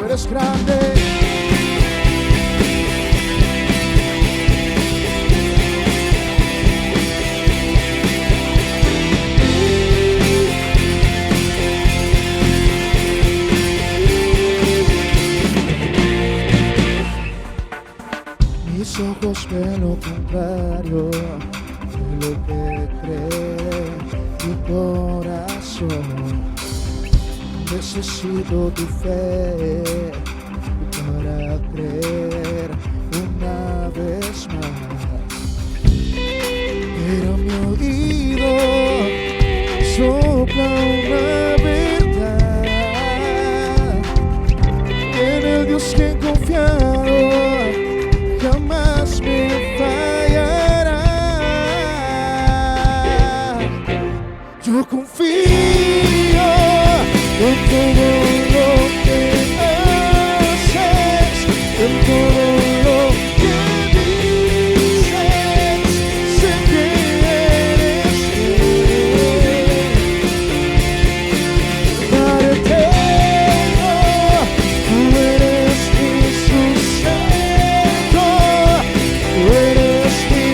tú eres grande. Mis ojos ven lo contrario de lo que cree mi corazón. Necesito tu fe para creer una vez más. Pero mi oído sopla una verdad. En el Dios que he confiado jamás me fallará. Yo confío en todo lo que haces, en todo lo que dices. Sé que eres fiel. Padre eterno, tú eres mi sustento, tú eres mi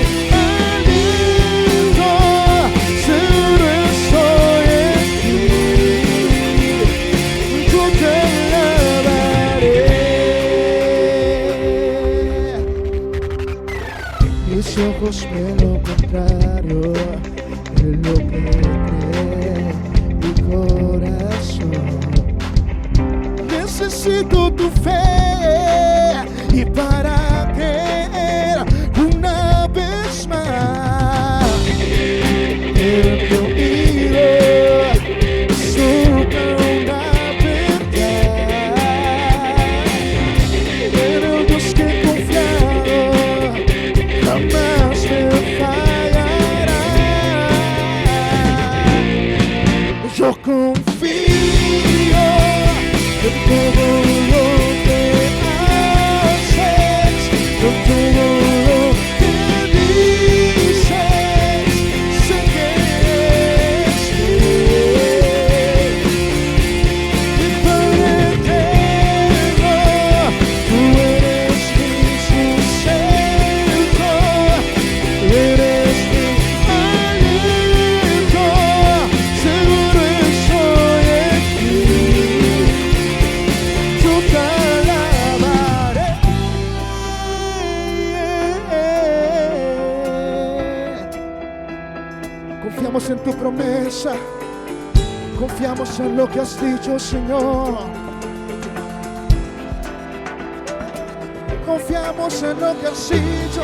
aliento. Seguro estoy en ti, yo te alabaré. Mis ojos ven lo contrario de lo que cree mi corazón. Necesito tu fe y para creer una vez más. En mi oído sopla una verdad. En el Dios que he confiado jamás me fallará. Yo confío en todo lo que haces, en todo lo que dices. Sé que eres fiel. Mi Padre eterno, tú eres mi sustento, tú eres mi aliento. Seguro estoy en ti, yo te alabaré. Confiamos en tu promesa, confiamos en lo que has dicho, Señor. Confiamos en lo que has dicho.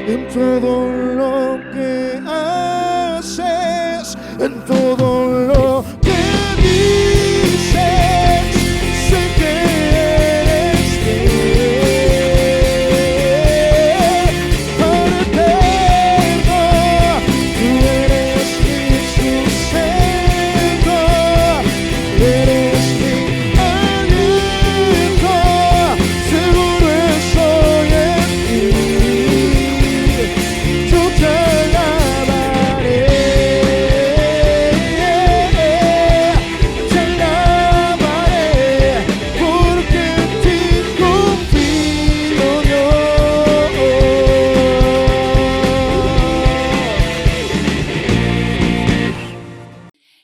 En todo lo que haces, en todo lo que dices. Sé que eres fiel. Padre eterno, tú eres mi sustento, eres mi aliento. Seguro estoy en ti, yo te alabaré, porque en ti confío, Dios.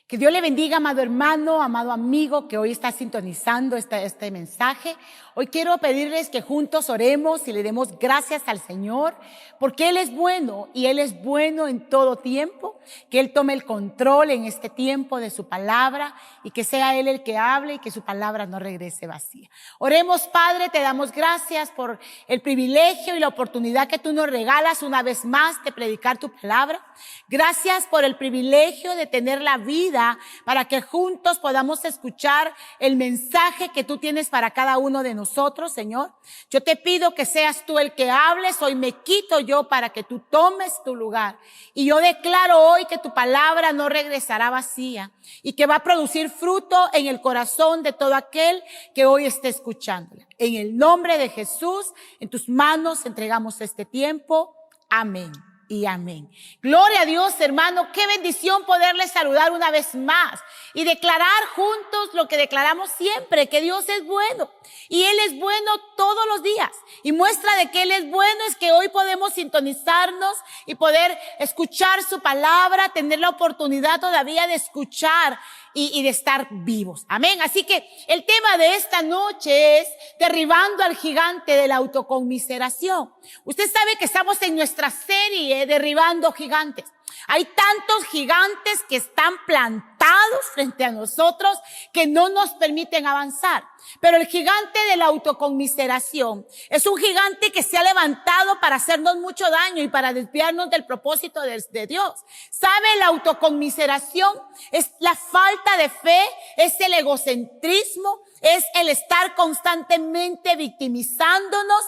Que Dios le bendiga, amado hermano, amado amigo que hoy está sintonizando este mensaje. Hoy quiero pedirles que juntos oremos y le demos gracias al Señor, porque Él es bueno y Él es bueno en todo tiempo. Que Él tome el control en este tiempo de su palabra y que sea Él el que hable y que su palabra no regrese vacía. Oremos, Padre, te damos gracias por el privilegio y la oportunidad que tú nos regalas una vez más de predicar tu palabra. Gracias por el privilegio de tener la vida para que juntos podamos escuchar el mensaje que tú tienes para cada uno de nosotros, Señor. Yo te pido que seas tú el que hables. Hoy me quito yo para que tú tomes tu lugar. Y yo declaro hoy que tu palabra no regresará vacía y que va a producir fruto en el corazón de todo aquel que hoy esté escuchándola. En el nombre de Jesús, en tus manos entregamos este tiempo. Amén y amén. Gloria a Dios, hermano. Qué bendición poderles saludar una vez más y declarar juntos lo que declaramos siempre, que Dios es bueno y Él es bueno todos los días. Y muestra de que Él es bueno es que hoy podemos sintonizarnos y poder escuchar su palabra, tener la oportunidad todavía de escuchar y de estar vivos. Amén. Así que el tema de esta noche es derribando al gigante de la autoconmiseración. Usted sabe que estamos en nuestra serie derribando gigantes. Hay tantos gigantes que están plantados frente a nosotros que no nos permiten avanzar. Pero el gigante de la autoconmiseración es un gigante que se ha levantado para hacernos mucho daño y para desviarnos del propósito de Dios. ¿Sabe? La autoconmiseración es la falta de fe, es el egocentrismo, es el estar constantemente victimizándonos.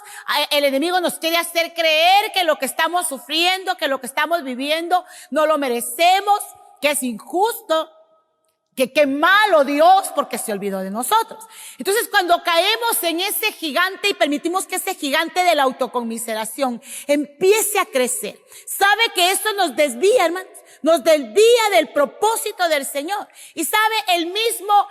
El enemigo nos quiere hacer creer que lo que estamos sufriendo, que lo que estamos viviendo no lo merecemos, que es injusto, que qué malo Dios porque se olvidó de nosotros. Entonces, cuando caemos en ese gigante y permitimos que ese gigante de la autoconmiseración empiece a crecer, sabe que eso nos desvía, hermanos, nos desvía del propósito del Señor. Y sabe, el mismo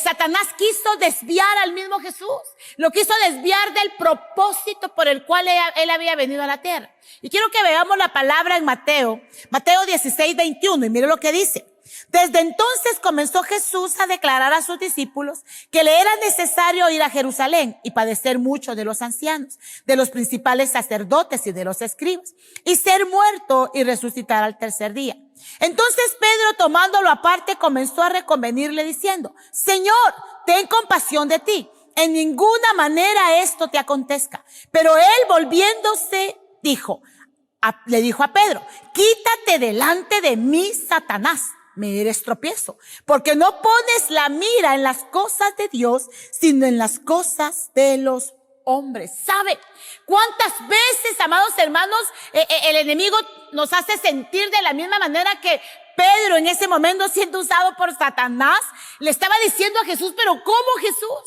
Satanás quiso desviar al mismo Jesús, lo quiso desviar del propósito por el cual él había venido a la tierra. Y quiero que veamos la palabra en Mateo 16:21, y mire lo que dice. Desde entonces comenzó Jesús a declarar a sus discípulos que le era necesario ir a Jerusalén y padecer mucho de los ancianos, de los principales sacerdotes y de los escribas, y ser muerto y resucitar al tercer día. Entonces Pedro, tomándolo aparte, comenzó a reconvenirle diciendo: Señor, ten compasión de ti, en ninguna manera esto te acontezca. Pero él, volviéndose, le dijo a Pedro: quítate delante de mí, Satanás. Me eres tropiezo, porque no pones la mira en las cosas de Dios, sino en las cosas de los hombres. ¿Sabe cuántas veces, amados hermanos, el enemigo nos hace sentir de la misma manera que Pedro, en ese momento siendo usado por Satanás, le estaba diciendo a Jesús: pero ¿cómo, Jesús?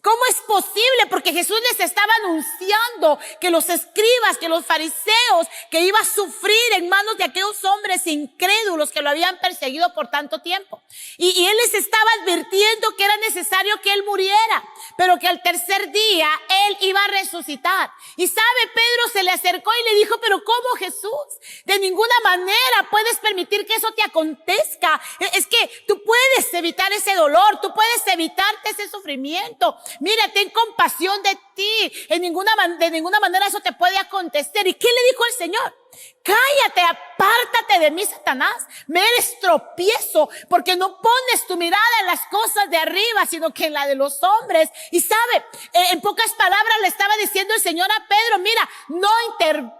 ¿Cómo es posible? Porque Jesús les estaba anunciando que los escribas, que los fariseos, que iba a sufrir en manos de aquellos hombres incrédulos que lo habían perseguido por tanto tiempo. Y él les estaba advirtiendo que era necesario que él muriera, pero que al tercer día él iba a resucitar. Y sabe, Pedro se le acercó y le dijo: pero ¿cómo, Jesús? De ninguna manera puedes permitir que eso te acontezca. Es que tú puedes evitar ese dolor, tú puedes evitarte ese sufrimiento. Mira, ten compasión de ti. De ninguna manera eso te puede acontecer. ¿Y qué le dijo el Señor? Cállate, apártate de mí, Satanás. Me eres tropiezo, porque no pones tu mirada en las cosas de arriba, sino que en la de los hombres. Y sabe, en pocas palabras le estaba diciendo el Señor a Pedro: mira, no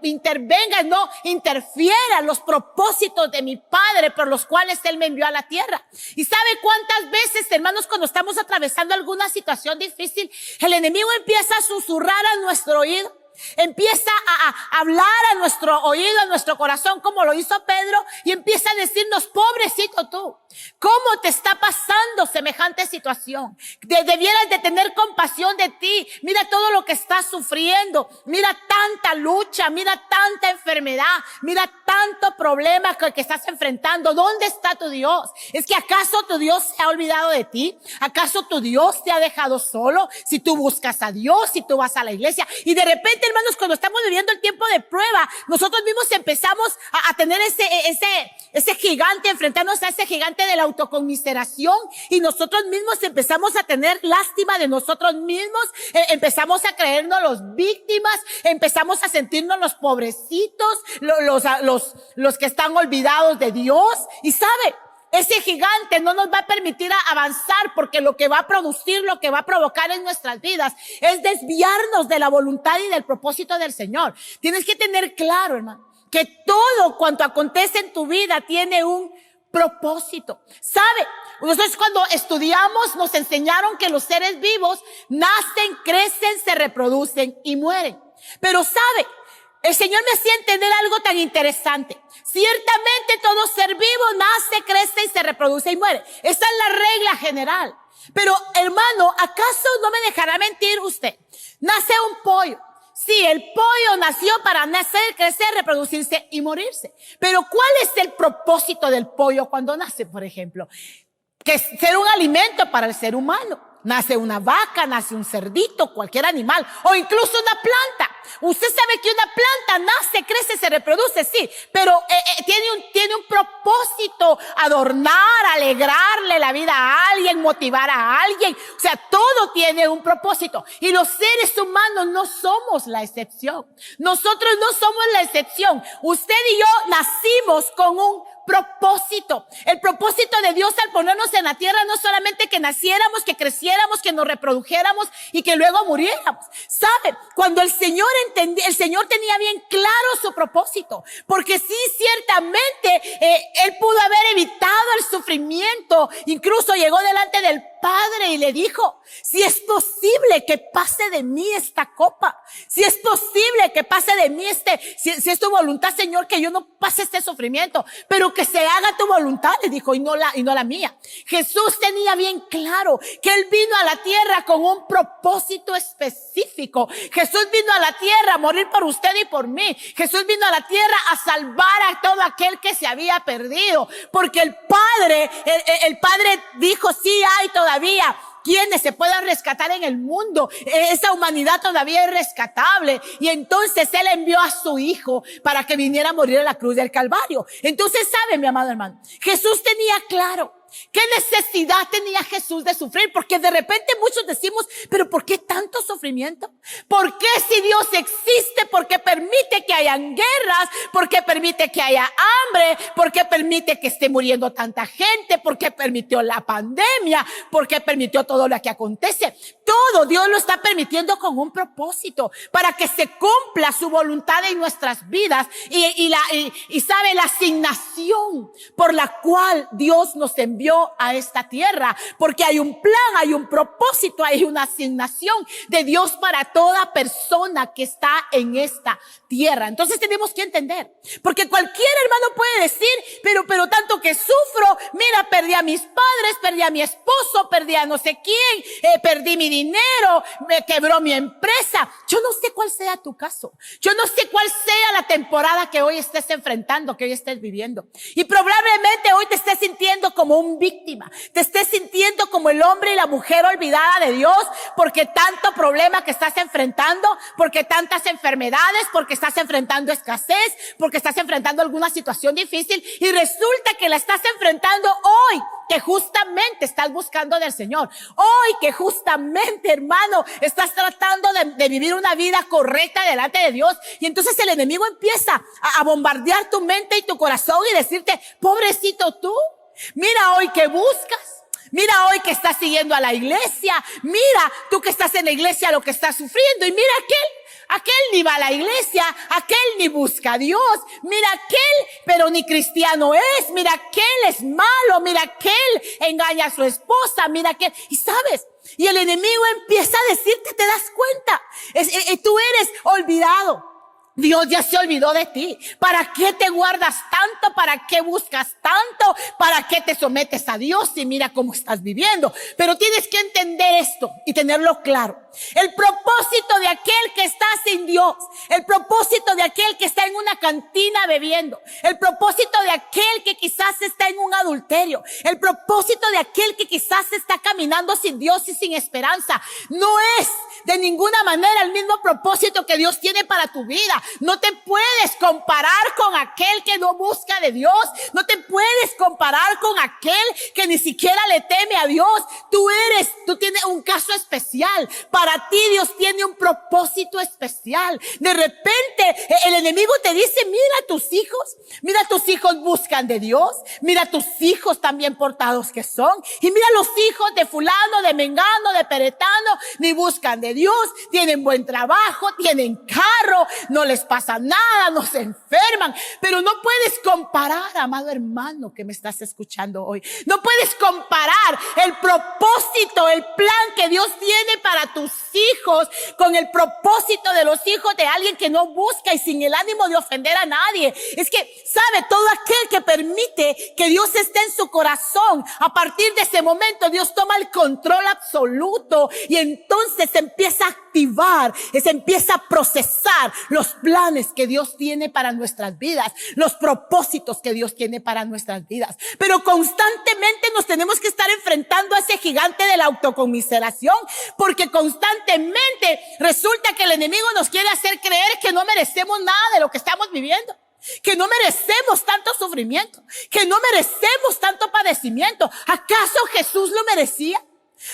intervengas, no interfieras los propósitos de mi Padre por los cuales Él me envió a la tierra. Y sabe cuántas veces, hermanos, cuando estamos atravesando alguna situación difícil, el enemigo empieza a susurrar a nuestro oído. Empieza a hablar a nuestro oído, a nuestro corazón, como lo hizo Pedro, y empieza a decirnos: pobrecito tú, ¿cómo te está pasando semejante situación? Debieras de tener compasión de ti. Mira todo lo que estás sufriendo, mira tanta lucha, mira tanta enfermedad, mira tanto problema que estás enfrentando. ¿Dónde está tu Dios? ¿Es que acaso tu Dios se ha olvidado de ti? ¿Acaso tu Dios te ha dejado solo? Si tú buscas a Dios, si tú vas a la iglesia, y de repente, hermanos, cuando estamos viviendo el tiempo de prueba, nosotros mismos empezamos a tener ese gigante, enfrentarnos a ese gigante de la autoconmiseración, y nosotros mismos empezamos a tener lástima de nosotros mismos, empezamos a creernos los víctimas, empezamos a sentirnos los pobrecitos, los que están olvidados de Dios. Y sabe, ese gigante no nos va a permitir avanzar, porque lo que va a producir, lo que va a provocar en nuestras vidas es desviarnos de la voluntad y del propósito del Señor. Tienes que tener claro, hermano, que todo cuanto acontece en tu vida tiene un propósito. ¿Sabe? Nosotros cuando estudiamos nos enseñaron que los seres vivos nacen, crecen, se reproducen y mueren. Pero ¿sabe? El Señor me hacía entender algo tan interesante. Ciertamente todo ser vivo nace, crece y se reproduce y muere. Esa es la regla general. Pero, hermano, ¿acaso no me dejará mentir usted? Nace un pollo. Sí, el pollo nació para nacer, crecer, reproducirse y morirse. Pero ¿cuál es el propósito del pollo cuando nace, por ejemplo? Que es ser un alimento para el ser humano. Nace una vaca, nace un cerdito, cualquier animal, o incluso una planta. Usted sabe que una planta nace, crece, se reproduce, sí, pero tiene un propósito: adornar, alegrarle la vida a alguien, motivar a alguien. O sea, todo tiene un propósito. Y los seres humanos no somos la excepción. Nosotros no somos la excepción. Usted y yo nacimos con un propósito. El propósito de Dios al ponernos en la tierra no solamente que naciéramos, que creciéramos, que nos reprodujéramos y que luego muriéramos. ¿Sabe? Cuando el Señor tenía bien claro su propósito, porque sí, ciertamente Él pudo haber evitado el sufrimiento. Incluso llegó delante del Padre y le dijo: si es posible que pase de mí esta copa, si es posible que pase de mí si es tu voluntad, Señor, que yo no pase este sufrimiento, pero que se haga tu voluntad, le dijo, y no la mía. Jesús tenía bien claro que Él vino a la tierra con un propósito específico. Jesús vino a la tierra a morir por usted y por mí. Jesús vino a la tierra a salvar a todo aquel que se había perdido, porque el Padre dijo: sí hay todavía quienes se puedan rescatar en el mundo. Esa humanidad todavía es rescatable. Y entonces Él envió a su Hijo para que viniera a morir en la cruz del Calvario. Entonces, ¿sabe, mi amado hermano? Jesús tenía claro ¿qué necesidad tenía Jesús de sufrir? Porque de repente muchos decimos: ¿pero por qué tanto sufrimiento? ¿Por qué, si Dios existe, por qué permite que hayan guerras? ¿Por qué permite que haya hambre? ¿Por qué permite que esté muriendo tanta gente? ¿Por qué permitió la pandemia? ¿Por qué permitió todo lo que acontece? Todo Dios lo está permitiendo con un propósito, para que se cumpla su voluntad en nuestras vidas y sabe, la asignación por la cual Dios nos envió a esta tierra, porque hay un plan, hay un propósito, hay una asignación de Dios para toda persona que está en esta tierra. Entonces tenemos que entender, porque cualquier hermano puede decir: pero tanto que sufro, mira, perdí a mis padres, perdí a mi esposo, perdí a no sé quién, perdí mi dinero, me quebró mi empresa. Yo no sé cuál sea tu caso, yo no sé cuál sea la temporada que hoy estés enfrentando, que hoy estés viviendo, y probablemente hoy te estés sintiendo como un víctima, te estés sintiendo como el hombre y la mujer olvidada de Dios, porque tanto problema que estás enfrentando, porque tantas enfermedades, porque estás enfrentando escasez, porque estás enfrentando alguna situación difícil, y resulta que la estás enfrentando hoy, que justamente estás buscando del Señor, hoy que justamente, hermano, estás tratando de vivir una vida correcta delante de Dios, y entonces el enemigo empieza a bombardear tu mente y tu corazón y decirte: pobrecito tú, mira hoy que buscas, mira hoy que estás siguiendo a la iglesia, mira tú que estás en la iglesia lo que estás sufriendo, y mira aquel ni va a la iglesia, aquel ni busca a Dios, mira aquel, pero ni cristiano es, mira aquel es malo, mira aquel engaña a su esposa, mira aquel, y sabes, y el enemigo empieza a decirte, te das cuenta, tú eres olvidado. Dios ya se olvidó de ti. ¿Para qué te guardas tanto? ¿Para qué buscas tanto? ¿Para qué te sometes a Dios? Y mira cómo estás viviendo. Pero tienes que entender esto y tenerlo claro. El propósito de aquel que está sin Dios, el propósito de aquel que está en una cantina bebiendo, el propósito de aquel que quizás está en un adulterio, el propósito de aquel que quizás está caminando sin Dios y sin esperanza, no es de ninguna manera el mismo propósito que Dios tiene para tu vida. No te puedes comparar con aquel que no busca de Dios. No te puedes comparar con aquel que ni siquiera le teme a Dios. Tú tienes un caso especial. Para ti Dios tiene un propósito especial. De repente el enemigo te dice: mira tus hijos buscan de Dios. Mira tus hijos tan bien portados que son. Y mira los hijos de fulano, de mengano, de peretano, ni buscan de Dios. Tienen buen trabajo, tienen carro, no les pasa nada, no se enferman. Pero no puedes comparar, amado hermano que me estás escuchando hoy, no puedes comparar el propósito, el plan que Dios tiene para tus sus hijos con el propósito de los hijos de alguien que no busca y sin el ánimo de ofender a nadie. Es que, sabe, todo aquel que permite que Dios esté en su corazón, a partir de ese momento Dios toma el control absoluto y entonces se empieza a activar, se empieza a procesar los planes que Dios tiene para nuestras vidas, los propósitos que Dios tiene para nuestras vidas. Pero constantemente nos tenemos que estar enfrentando a ese gigante de la autoconmiseración, porque constantemente resulta que el enemigo nos quiere hacer creer que no merecemos nada de lo que estamos viviendo, que no merecemos tanto sufrimiento, que no merecemos tanto padecimiento. ¿Acaso Jesús lo merecía?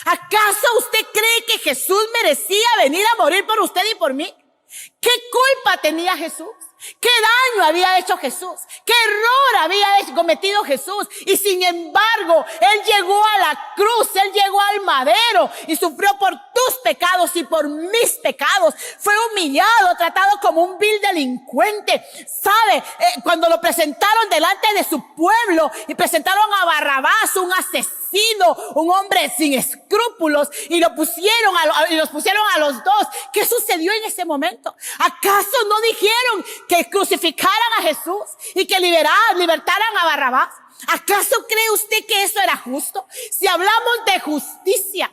¿Acaso usted cree que Jesús merecía venir a morir por usted y por mí? ¿Qué culpa tenía Jesús? ¿Qué daño había hecho Jesús? ¿Qué error había cometido Jesús? Y sin embargo, Él llegó a la cruz, Él llegó al madero y sufrió por tus pecados y por mis pecados. Fue humillado, tratado como un vil delincuente. ¿Sabe? Cuando lo presentaron delante de su pueblo y presentaron a Barrabás, un asesino, un hombre sin escrúpulos, y los pusieron a los dos. ¿Qué sucedió en ese momento? ¿Acaso no dijeron que crucificaran a Jesús y que libertaran a Barrabás? ¿Acaso cree usted que eso era justo? Si hablamos de justicia,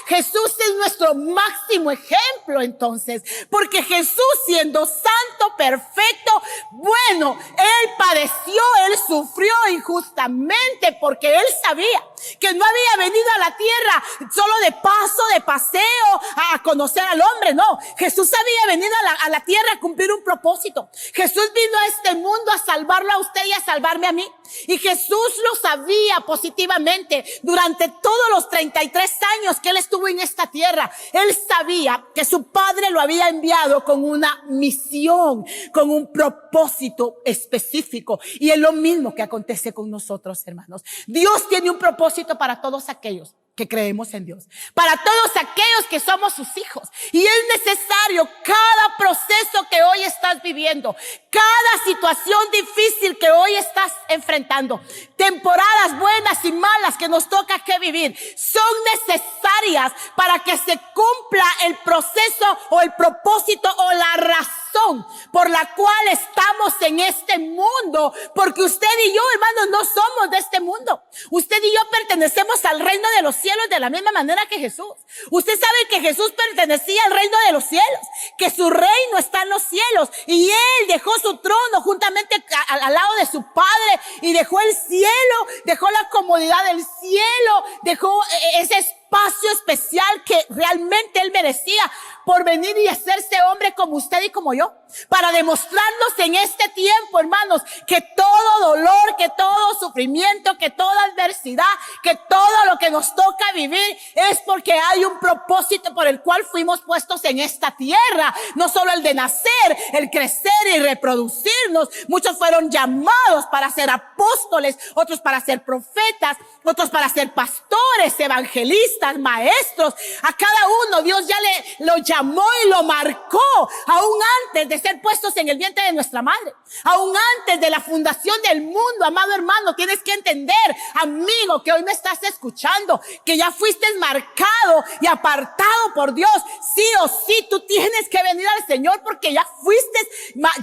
Jesús es nuestro máximo ejemplo entonces, porque Jesús, siendo santo, perfecto, bueno, Él padeció, Él sufrió injustamente, porque Él sabía que no había venido a la tierra solo de paso, de paseo, a conocer al hombre. No, Jesús había venido a la tierra a cumplir un propósito. Jesús vino a este mundo a salvarlo a usted y a salvarme a mí. Y Jesús lo sabía positivamente durante todos los 33 años que Él estuvo en esta tierra. Él sabía que su Padre lo había enviado con una misión, con un propósito específico. Y es lo mismo que acontece con nosotros, hermanos. Dios tiene un propósito para todos aquellos que creemos en Dios, para todos aquellos que somos sus hijos. Y es necesario cada proceso que hoy estás viviendo, cada situación difícil que hoy estás enfrentando, temporadas buenas y malas que nos toca que vivir, son necesarias para que se cumpla el proceso o el propósito o la razón por la cual estamos en este mundo. Porque usted y yo, hermanos, no somos de este mundo. Usted y yo pertenecemos al reino de los cielos de la misma manera que Jesús. Usted sabe que Jesús pertenecía al reino de los cielos, que su reino está en los cielos, y Él dejó su trono juntamente al lado de su Padre, y dejó el cielo, dejó la comodidad del cielo, dejó ese espacio especial que realmente Él merecía por venir y hacerse hombre como usted y como yo, para demostrarnos en este tiempo, hermanos, que todo dolor, que todo sufrimiento, que toda adversidad, que todo lo que nos toca vivir es porque hay un propósito por el cual fuimos puestos en esta tierra. No solo el de nacer, el crecer y reproducirnos. Muchos fueron llamados para ser apóstoles, otros para ser profetas, otros para ser pastores, evangelistas, maestros. A cada uno Dios ya lo llamó y lo marcó, aún antes de ser puestos en el vientre de nuestra madre, aún antes de la fundación del mundo. Amado hermano, tienes que entender, amigo, que hoy me estás escuchando, que ya fuiste marcado y apartado por Dios. Sí o sí, tú tienes que venir al Señor, porque ya fuiste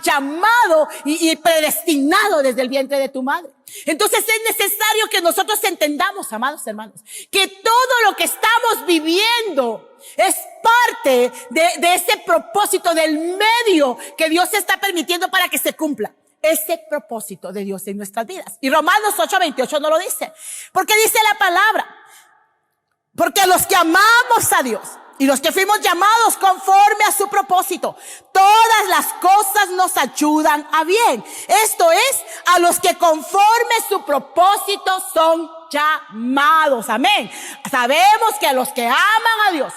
llamado y predestinado desde el vientre de tu madre. Entonces es necesario que nosotros entendamos, amados hermanos, que todo lo que estamos viviendo es parte de ese propósito, del medio que Dios está permitiendo para que se cumpla ese propósito de Dios en nuestras vidas. Y Romanos 8:28 no lo dice, porque dice la palabra: porque los que amamos a Dios y los que fuimos llamados conforme a su propósito, todas las cosas nos ayudan a bien. Esto es, a los que conforme su propósito son llamados. Amén. Sabemos que a los que aman a Dios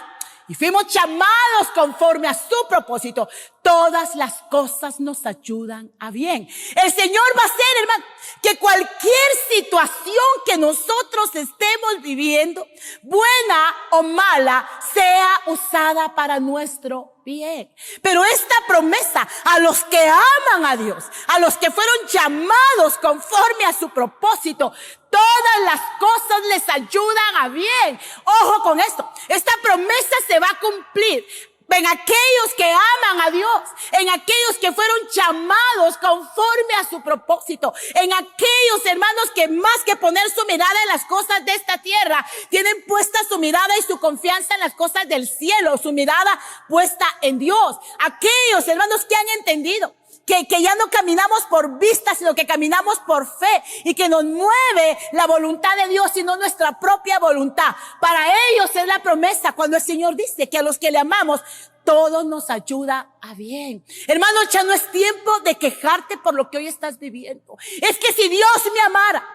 y fuimos llamados conforme a su propósito, todas las cosas nos ayudan a bien. El Señor va a hacer, hermano, que cualquier situación que nosotros estemos viviendo, buena o mala, sea usada para nuestro bien. Pero esta promesa, a los que aman a Dios, a los que fueron llamados conforme a su propósito, todas todas las cosas les ayudan a bien. Ojo con esto, esta promesa se va a cumplir en aquellos que aman a Dios, en aquellos que fueron llamados conforme a su propósito, en aquellos hermanos que más que poner su mirada en las cosas de esta tierra, tienen puesta su mirada y su confianza en las cosas del cielo, su mirada puesta en Dios. Aquellos hermanos que han entendido que ya no caminamos por vista, sino que caminamos por fe, y que nos mueve la voluntad de Dios y no nuestra propia voluntad. Para ellos es la promesa cuando el Señor dice que a los que le amamos todo nos ayuda a bien. Hermano, ya no es tiempo de quejarte por lo que hoy estás viviendo. Es que si Dios me amara,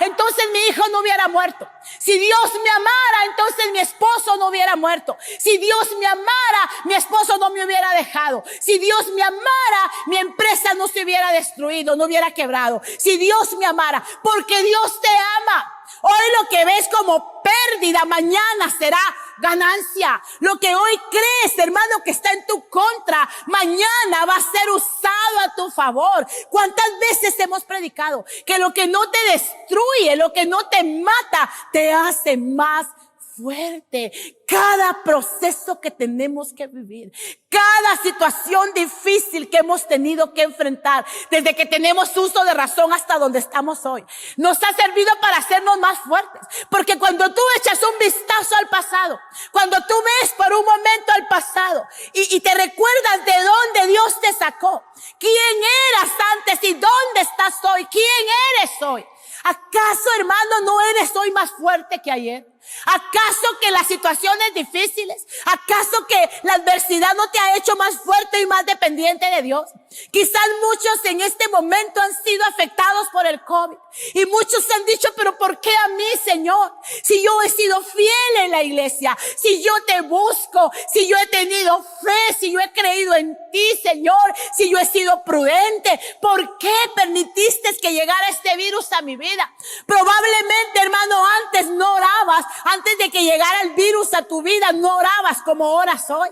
entonces mi hijo no hubiera muerto. Si Dios me amara, entonces mi esposo no hubiera muerto. Si Dios me amara, mi esposo no me hubiera dejado. Si Dios me amara, mi empresa no se hubiera destruido, no hubiera quebrado. Si Dios me amara, porque Dios te ama. Hoy lo que ves como pérdida, mañana será ganancia. Lo que hoy crees, hermano, que está en tu contra, mañana va a ser usado a tu favor. ¿Cuántas veces hemos predicado que lo que no te destruye, lo que no te mata, te hace más fuerte? Cada proceso que tenemos que vivir, cada situación difícil que hemos tenido que enfrentar, desde que tenemos uso de razón hasta donde estamos hoy, nos ha servido para hacernos más fuertes. Porque cuando tú echas un vistazo al pasado, cuando tú ves por un momento al pasado y te recuerdas de dónde Dios te sacó, quién eras antes y dónde estás hoy, quién eres hoy, ¿acaso, hermano, no eres hoy más fuerte que ayer? ¿Acaso que las situaciones difíciles, acaso que la adversidad no te ha hecho más fuerte y más dependiente de Dios? Quizás muchos en este momento han sido afectados por el COVID y muchos han dicho, pero ¿por qué a mí, Señor? Si yo he sido fiel en la iglesia, si yo te busco, si yo he tenido fe, si yo he creído en ti, Señor, si yo he sido prudente, ¿por qué permitiste que llegara este virus a mi vida? Probablemente, hermano, antes no orabas. Antes de que llegara el virus a tu vida, no orabas como oras hoy.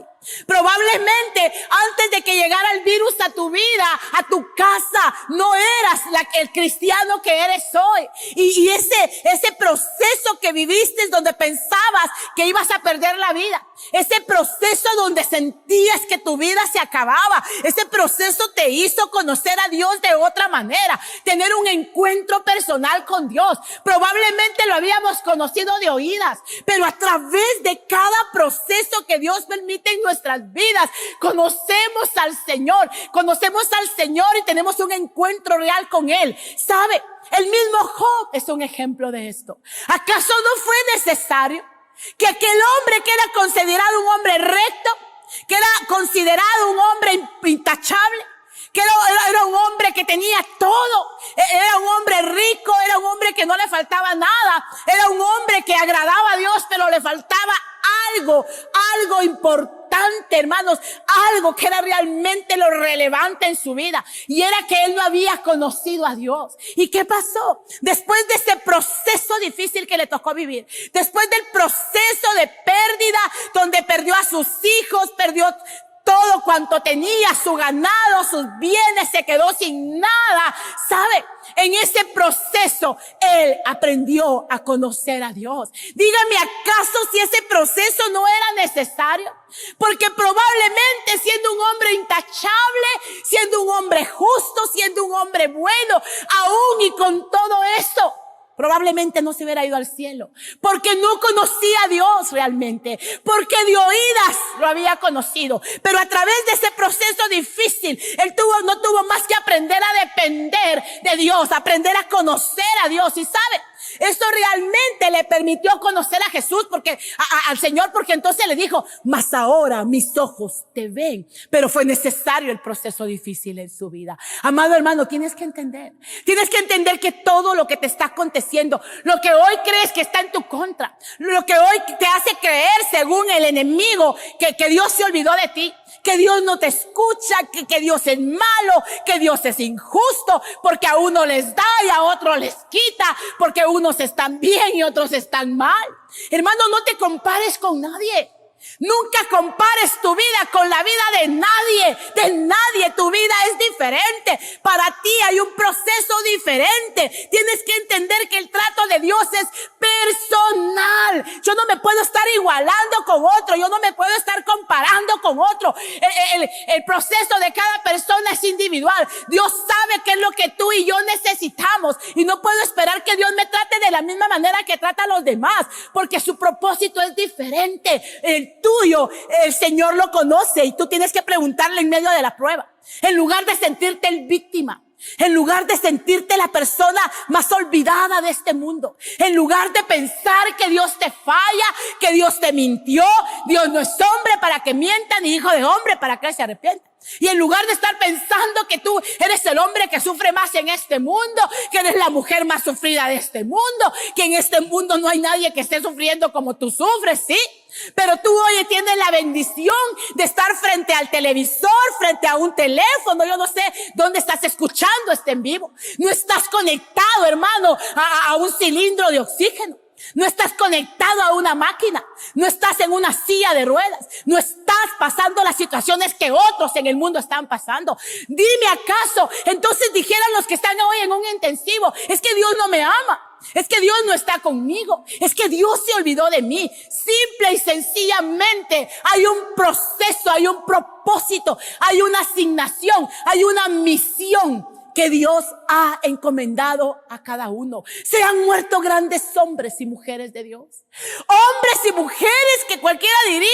Probablemente antes de que llegara el virus a tu vida, a tu casa, no eras el cristiano que eres hoy. Y ese proceso que viviste donde pensabas que ibas a perder la vida, ese proceso donde sentías que tu vida se acababa, ese proceso te hizo conocer a Dios de otra manera, tener un encuentro personal con Dios. Probablemente lo habíamos conocido de oídas, pero a través de cada proceso que Dios permite en nuestras vidas, conocemos al Señor y tenemos un encuentro real con Él. ¿Sabe? El mismo Job es un ejemplo de esto. ¿Acaso no fue necesario que aquel hombre que era considerado un hombre recto, que era considerado un hombre intachable, que era un hombre que tenía todo, era un hombre rico, era un hombre que no le faltaba nada, era un hombre que agradaba a Dios, pero le faltaba algo importante, hermanos, algo que era realmente lo relevante en su vida, y era que él no había conocido a Dios? ¿Y qué pasó? Después de ese proceso difícil que le tocó vivir, después del proceso de pérdida, donde perdió a sus hijos, perdió todo cuanto tenía, su ganado, sus bienes, se quedó sin nada. ¿Sabe? En ese proceso, él aprendió a conocer a Dios. Dígame, ¿acaso si ese proceso no era necesario? Porque probablemente siendo un hombre intachable, siendo un hombre justo, siendo un hombre bueno, aún y con todo eso, probablemente no se hubiera ido al cielo, porque no conocía a Dios realmente, porque de oídas lo había conocido. Pero a través de ese proceso difícil, él no tuvo más que aprender a depender de Dios, aprender a conocer a Dios. Y sabe, esto realmente le permitió conocer a Jesús, porque al Señor, porque entonces le dijo, mas ahora mis ojos te ven. Pero fue necesario el proceso difícil en su vida. Amado hermano, tienes que entender que todo lo que te está aconteciendo, lo que hoy crees que está en tu contra, lo que hoy te hace creer según el enemigo que Dios se olvidó de ti, que Dios no te escucha, que Dios es malo, que Dios es injusto, porque a uno les da y a otro les quita, porque unos están bien y otros están mal. Hermano, no te compares con nadie. Nunca compares tu vida con la vida de nadie, tu vida es diferente, para ti hay un proceso diferente, tienes que entender que el trato de Dios es personal, yo no me puedo estar igualando con otro, yo no me puedo estar comparando con otro, el proceso de cada persona es individual, Dios sabe qué es lo que tú y yo necesitamos y no puedo esperar que Dios me trate de la misma manera que trata a los demás, porque su propósito es diferente, el tuyo, el Señor lo conoce y tú tienes que preguntarle en medio de la prueba. En lugar de sentirte el víctima, en lugar de sentirte la persona más olvidada de este mundo, en lugar de pensar que Dios te falla, que Dios te mintió, Dios no es hombre para que mienta, ni hijo de hombre para que se arrepienta. Y en lugar de estar pensando que tú eres el hombre que sufre más en este mundo, que eres la mujer más sufrida de este mundo, que en este mundo no hay nadie que esté sufriendo como tú sufres, ¿sí? Pero tú hoy tienes la bendición de estar frente al televisor, frente a un teléfono, yo no sé dónde estás escuchando este en vivo. No estás conectado, hermano, a un cilindro de oxígeno. No estás conectado a una máquina, no estás en una silla de ruedas, no estás pasando las situaciones que otros en el mundo están pasando. Dime acaso, entonces dijeran los que están hoy en un intensivo, es que Dios no me ama, es que Dios no está conmigo, es que Dios se olvidó de mí. Simple y sencillamente hay un proceso, hay un propósito, hay una asignación, hay una misión que Dios ha encomendado a cada uno. Se han muerto grandes hombres y mujeres de Dios. Hombres y mujeres que cualquiera diría,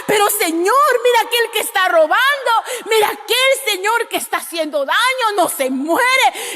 pero Señor, mira aquel que está robando, mira aquel Señor que está haciendo daño, no se muere,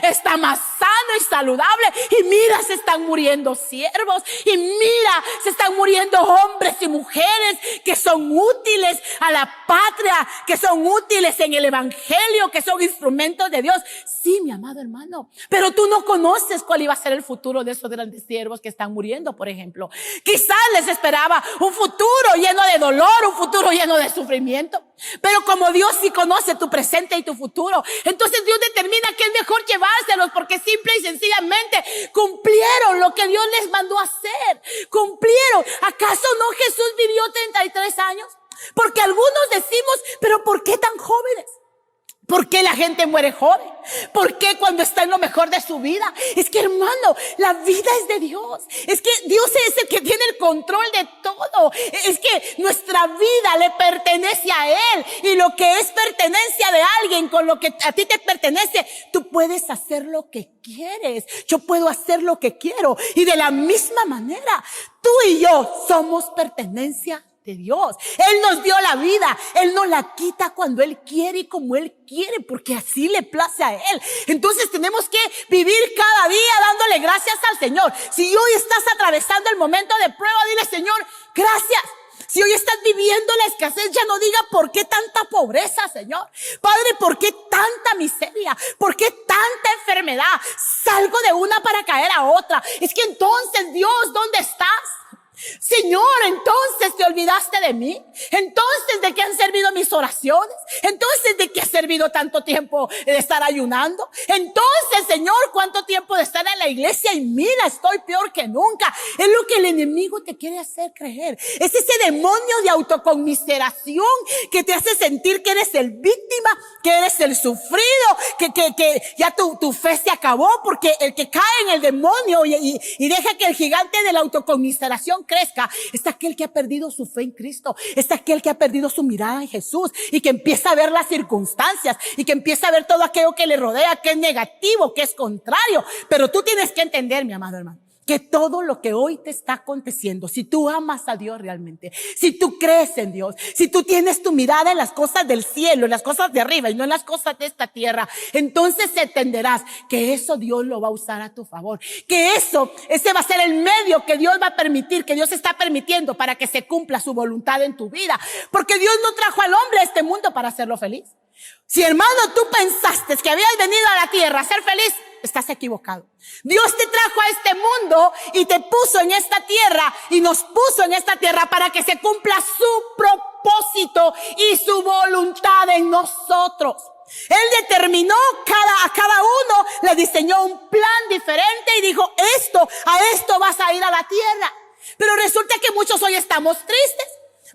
está más sano y saludable. Y mira, se están muriendo siervos, y mira, se están muriendo hombres y mujeres que son útiles a la patria, que son útiles en el evangelio, que son instrumentos de Dios. Sí, mi amado hermano, pero tú no conoces cuál iba a ser el futuro de esos grandes siervos que están muriendo, por ejemplo. Quizás les esperaba un futuro lleno de dolor, un futuro lleno de sufrimiento. Pero como Dios sí conoce tu presente y tu futuro, entonces Dios determina que es mejor llevárselos, porque simple y sencillamente cumplieron lo que Dios les mandó a hacer. Cumplieron. ¿Acaso no Jesús vivió 33 años? Porque algunos decimos, pero ¿por qué tan jóvenes? ¿Por qué la gente muere joven? ¿Por qué cuando está en lo mejor de su vida? Es que, hermano, la vida es de Dios. Es que Dios es el que tiene el control de todo. Es que nuestra vida le pertenece a Él. Y lo que es pertenencia de alguien con lo que a ti te pertenece, tú puedes hacer lo que quieres. Yo puedo hacer lo que quiero. Y de la misma manera, tú y yo somos pertenencia de Dios. Él nos dio la vida, Él nos la quita cuando Él quiere y como Él quiere, porque así le place a Él. Entonces tenemos que vivir cada día dándole gracias al Señor. Si hoy estás atravesando el momento de prueba, dile: Señor, gracias. Si hoy estás viviendo la escasez, ya no diga ¿por qué tanta pobreza, Señor? Padre, ¿por qué tanta miseria? ¿Por qué tanta enfermedad? Salgo de una para caer a otra. Es que entonces, Dios, ¿dónde estás? Señor, entonces te olvidaste de mí. Entonces, ¿de qué han servido mis oraciones? Entonces, ¿de qué ha servido tanto tiempo de estar ayunando? Entonces, Señor, ¿cuánto tiempo de estar en la iglesia? Y mira, estoy peor que nunca. Es lo que el enemigo te quiere hacer creer. Es ese demonio de autoconmiseración que te hace sentir que eres el víctima, que eres el sufrido, que ya tu fe se acabó, porque el que cae en el demonio y deja que el gigante de la autoconmiseración crezca, es aquel que ha perdido su fe en Cristo, es aquel que ha perdido su mirada en Jesús y que empieza a ver las circunstancias y que empieza a ver todo aquello que le rodea, que es negativo, que es contrario. Pero tú tienes que entender, mi amado hermano, que todo lo que hoy te está aconteciendo, si tú amas a Dios realmente, si tú crees en Dios, si tú tienes tu mirada en las cosas del cielo, en las cosas de arriba y no en las cosas de esta tierra, entonces entenderás que eso Dios lo va a usar a tu favor, que ese va a ser el medio que Dios va a permitir, que Dios está permitiendo para que se cumpla su voluntad en tu vida, porque Dios no trajo al hombre a este mundo para hacerlo feliz. Si, hermano, tú pensaste que habías venido a la tierra a ser feliz, estás equivocado. Dios te trajo a este mundo y te puso en esta tierra y nos puso en esta tierra para que se cumpla su propósito y su voluntad en nosotros. Él determinó a cada uno, le diseñó un plan diferente y dijo: a esto vas a ir a la tierra. Pero resulta que muchos hoy estamos tristes,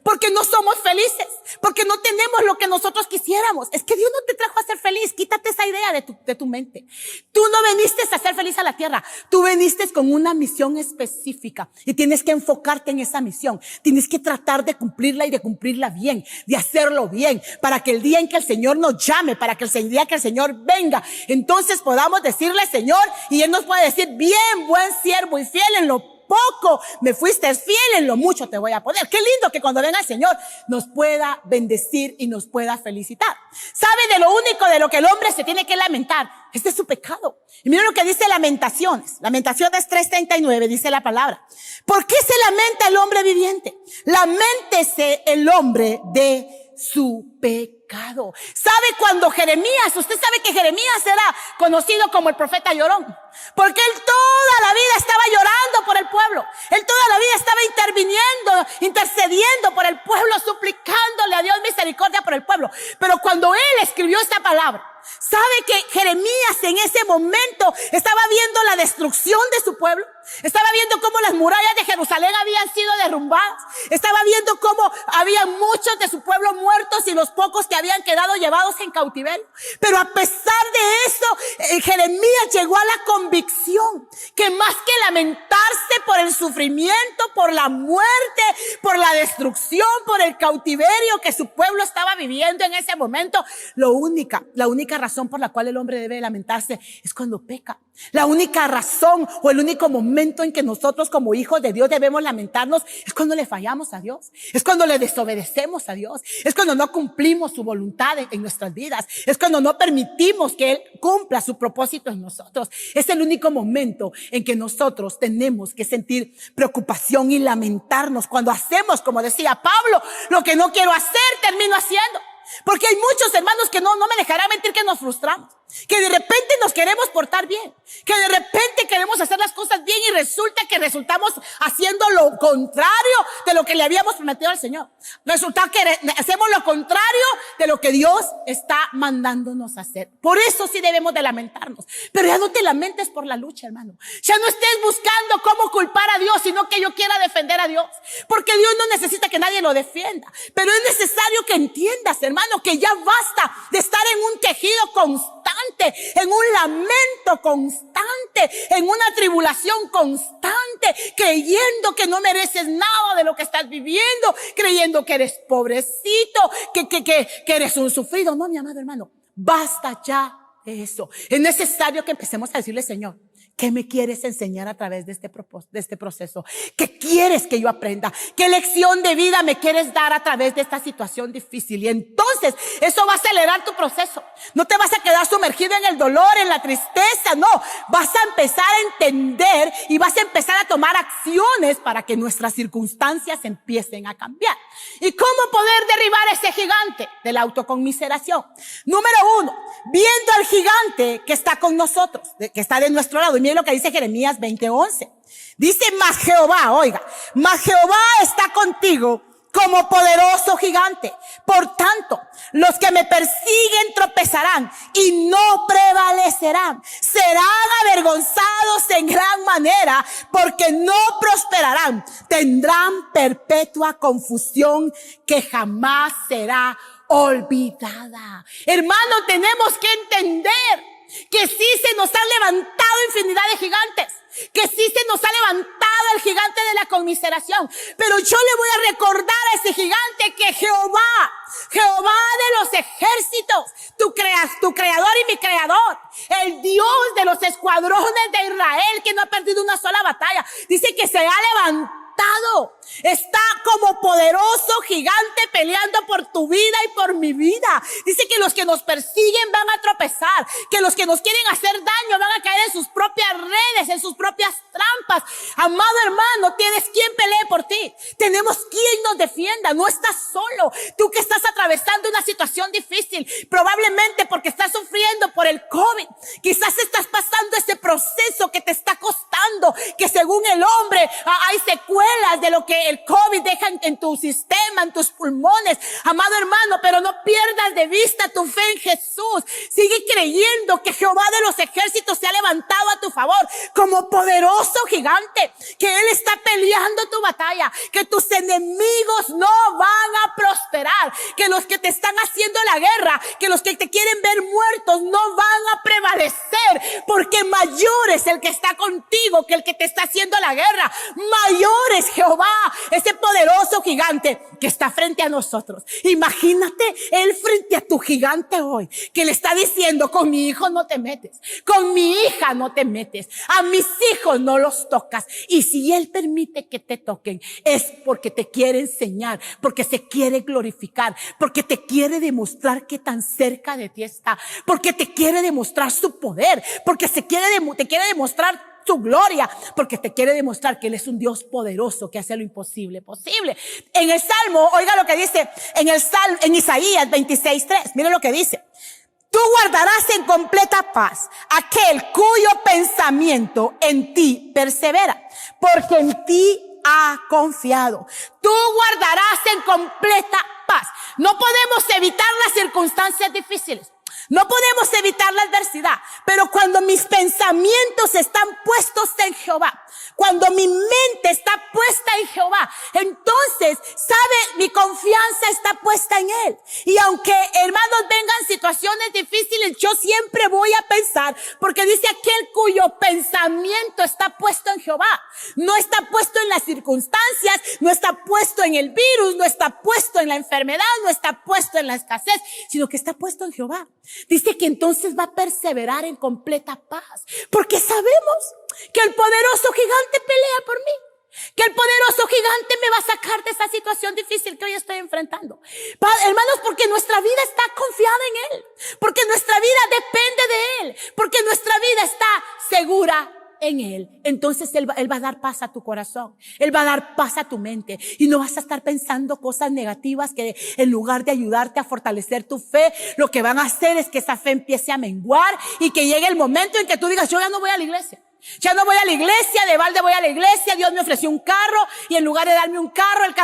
porque no somos felices, porque no tenemos lo que nosotros quisiéramos. Es que Dios no te trajo a ser feliz. Quítate esa idea de tu mente. Tú no viniste a ser feliz a la tierra. Tú viniste con una misión específica y tienes que enfocarte en esa misión. Tienes que tratar de cumplirla y de cumplirla bien, de hacerlo bien, para que el día en que el Señor nos llame, para que el día que el Señor venga, entonces podamos decirle, Señor, y Él nos puede decir, bien, buen siervo y fiel en lo poco me fuiste fiel, en lo mucho te voy a poner. Qué lindo que cuando venga el Señor nos pueda bendecir y nos pueda felicitar. ¿Sabe de lo único de lo que el hombre se tiene que lamentar? Este es su pecado. Y miren lo que dice Lamentaciones. Lamentaciones 3:39 dice la palabra. ¿Por qué se lamenta el hombre viviente? Laméntese el hombre de su pecado. ¿Sabe cuando Jeremías, usted sabe que Jeremías era conocido como el profeta llorón? Porque él toda la vida estaba llorando por el pueblo. Él toda la vida estaba intercediendo por el pueblo, suplicándole a Dios misericordia por el pueblo. Pero cuando él escribió esta palabra, ¿sabe que Jeremías en ese momento estaba viendo la destrucción de su pueblo? Estaba viendo cómo las murallas de Jerusalén habían sido derrumbadas. Estaba viendo cómo había muchos de su pueblo muertos y los pocos que habían quedado llevados en cautiverio. Pero a pesar de eso, Jeremías llegó a la convicción que más que lamentarse por el sufrimiento, por la muerte, por la destrucción, por el cautiverio que su pueblo estaba viviendo en ese momento, la única razón por la cual el hombre debe lamentarse es cuando peca. La única razón o el único momento en que nosotros como hijos de Dios debemos lamentarnos es cuando le fallamos a Dios, es cuando le desobedecemos a Dios, es cuando no cumplimos su voluntad en nuestras vidas, es cuando no permitimos que Él cumpla su propósito en nosotros. Es el único momento en que nosotros tenemos que sentir preocupación y lamentarnos cuando hacemos, como decía Pablo, lo que no quiero hacer, termino haciendo. Porque hay muchos hermanos que no me dejarán mentir que nos frustramos, que de repente nos queremos portar bien, que de repente queremos hacer las cosas bien y resultamos haciendo lo contrario de lo que le habíamos prometido al Señor. Resulta que hacemos lo contrario de lo que Dios está mandándonos a hacer. Por eso sí debemos de lamentarnos. Pero ya no te lamentes por la lucha, hermano. Ya no estés buscando cómo culpar a Dios, sino que yo quiera defender a Dios. Porque Dios no necesita que nadie lo defienda. Pero es necesario que entiendas, hermano, que ya basta de estar en un quejido constante, en un lamento constante, en una tribulación constante, creyendo que no mereces nada de lo que estás viviendo, creyendo que eres pobrecito, que eres un sufrido. No, mi amado hermano, basta ya de eso. Es necesario que empecemos a decirle, Señor, ¿qué me quieres enseñar a través de este proceso? ¿Qué quieres que yo aprenda? ¿Qué lección de vida me quieres dar a través de esta situación difícil? Y entonces eso va a acelerar tu proceso. No te vas a quedar sumergido en el dolor, en la tristeza. No, vas a empezar a entender y vas a empezar a tomar acciones para que nuestras circunstancias empiecen a cambiar. ¿Y cómo poder derribar ese gigante de la autoconmiseración? Número 1, viendo al gigante que está con nosotros, que está de nuestro lado. Y miren lo que dice Jeremías 20:11. Dice, mas Jehová, oiga, mas Jehová está contigo como poderoso gigante. Por tanto, los que me persiguen tropezarán y no prevalecerán. Serán avergonzados en gran manera porque no prosperarán. Tendrán perpetua confusión que jamás será olvidada. Hermano, tenemos que entender que sí se nos han levantado infinidad de gigantes, que sí se nos ha levantado el gigante de la conmiseración, pero yo le voy a recordar a ese gigante que Jehová de los ejércitos, tu creador y mi creador, el Dios de los escuadrones de Israel, que no ha perdido una sola batalla, dice que se ha levantado. Está como poderoso gigante peleando por tu vida y por mi vida. Dice que los que nos persiguen van a tropezar, que los que nos quieren hacer daño van a caer en sus propias redes, en sus propias trampas. Amado hermano, tienes quien pelee por ti, tenemos quien nos defienda. No estás solo. Tú que estás atravesando una situación difícil, probablemente porque estás sufriendo por el COVID, quizás estás pasando ese proceso que te está costando pasando, que según el hombre hay secuelas de lo que el COVID deja en tu sistema, en tus pulmones. Amado hermano, pero no pierdas de vista tu fe en Jesús. Sigue creyendo que Jehová de los ejércitos se ha levantado a tu favor como poderoso gigante, que Él está peleando tu batalla, que tus enemigos no van a prosperar, que los que te están haciendo la guerra, que los que te quieren ver muertos no van a prevalecer, porque mayor es el que está contigo que el que te está haciendo la guerra. Mayor es Jehová, ese poderoso gigante que está frente a nosotros. Imagínate Él frente a tu gigante hoy, que le está diciendo: con mi hijo no te metes, con mi hija no te metes, a mis hijos no los tocas. Y si Él permite que te toquen, es porque te quiere enseñar, porque se quiere glorificar, porque te quiere demostrar que tan cerca de ti está, porque te quiere demostrar su poder, porque te quiere demostrar su gloria, porque te quiere demostrar que Él es un Dios poderoso que hace lo imposible posible. En el Salmo, oiga lo que dice en Isaías 26:3, mire lo que dice: tú guardarás en completa paz aquel cuyo pensamiento en ti persevera, porque en ti ha confiado. Tú guardarás en completa paz. No podemos evitar las circunstancias difíciles, no podemos evitar la adversidad, pero cuando mis pensamientos están puestos en Jehová, cuando mi mente está puesta en Jehová, entonces, ¿sabe? Mi confianza está puesta en Él. Y aunque, hermanos, vengan situaciones difíciles, yo siempre voy a pensar, porque dice aquel cuyo pensamiento está puesto en Jehová. No está puesto en las circunstancias, no está puesto en el virus, no está puesto en la enfermedad, no está puesto en la escasez, sino que está puesto en Jehová. Dice que entonces va a perseverar en completa paz, porque sabemos que el poderoso gigante pelea por mí, que el poderoso gigante me va a sacar de esa situación difícil que hoy estoy enfrentando. Hermanos, porque nuestra vida está confiada en Él, porque nuestra vida depende de Él, porque nuestra vida está segura en Él. Entonces Él va a dar paz a tu corazón, Él va a dar paz a tu mente, y no vas a estar pensando cosas negativas que en lugar de ayudarte a fortalecer tu fe, lo que van a hacer es que esa fe empiece a menguar y que llegue el momento en que tú digas: yo ya no voy a la iglesia. Ya no voy a la iglesia, de balde voy a la iglesia, Dios me ofreció un carro y en lugar de darme un carro, el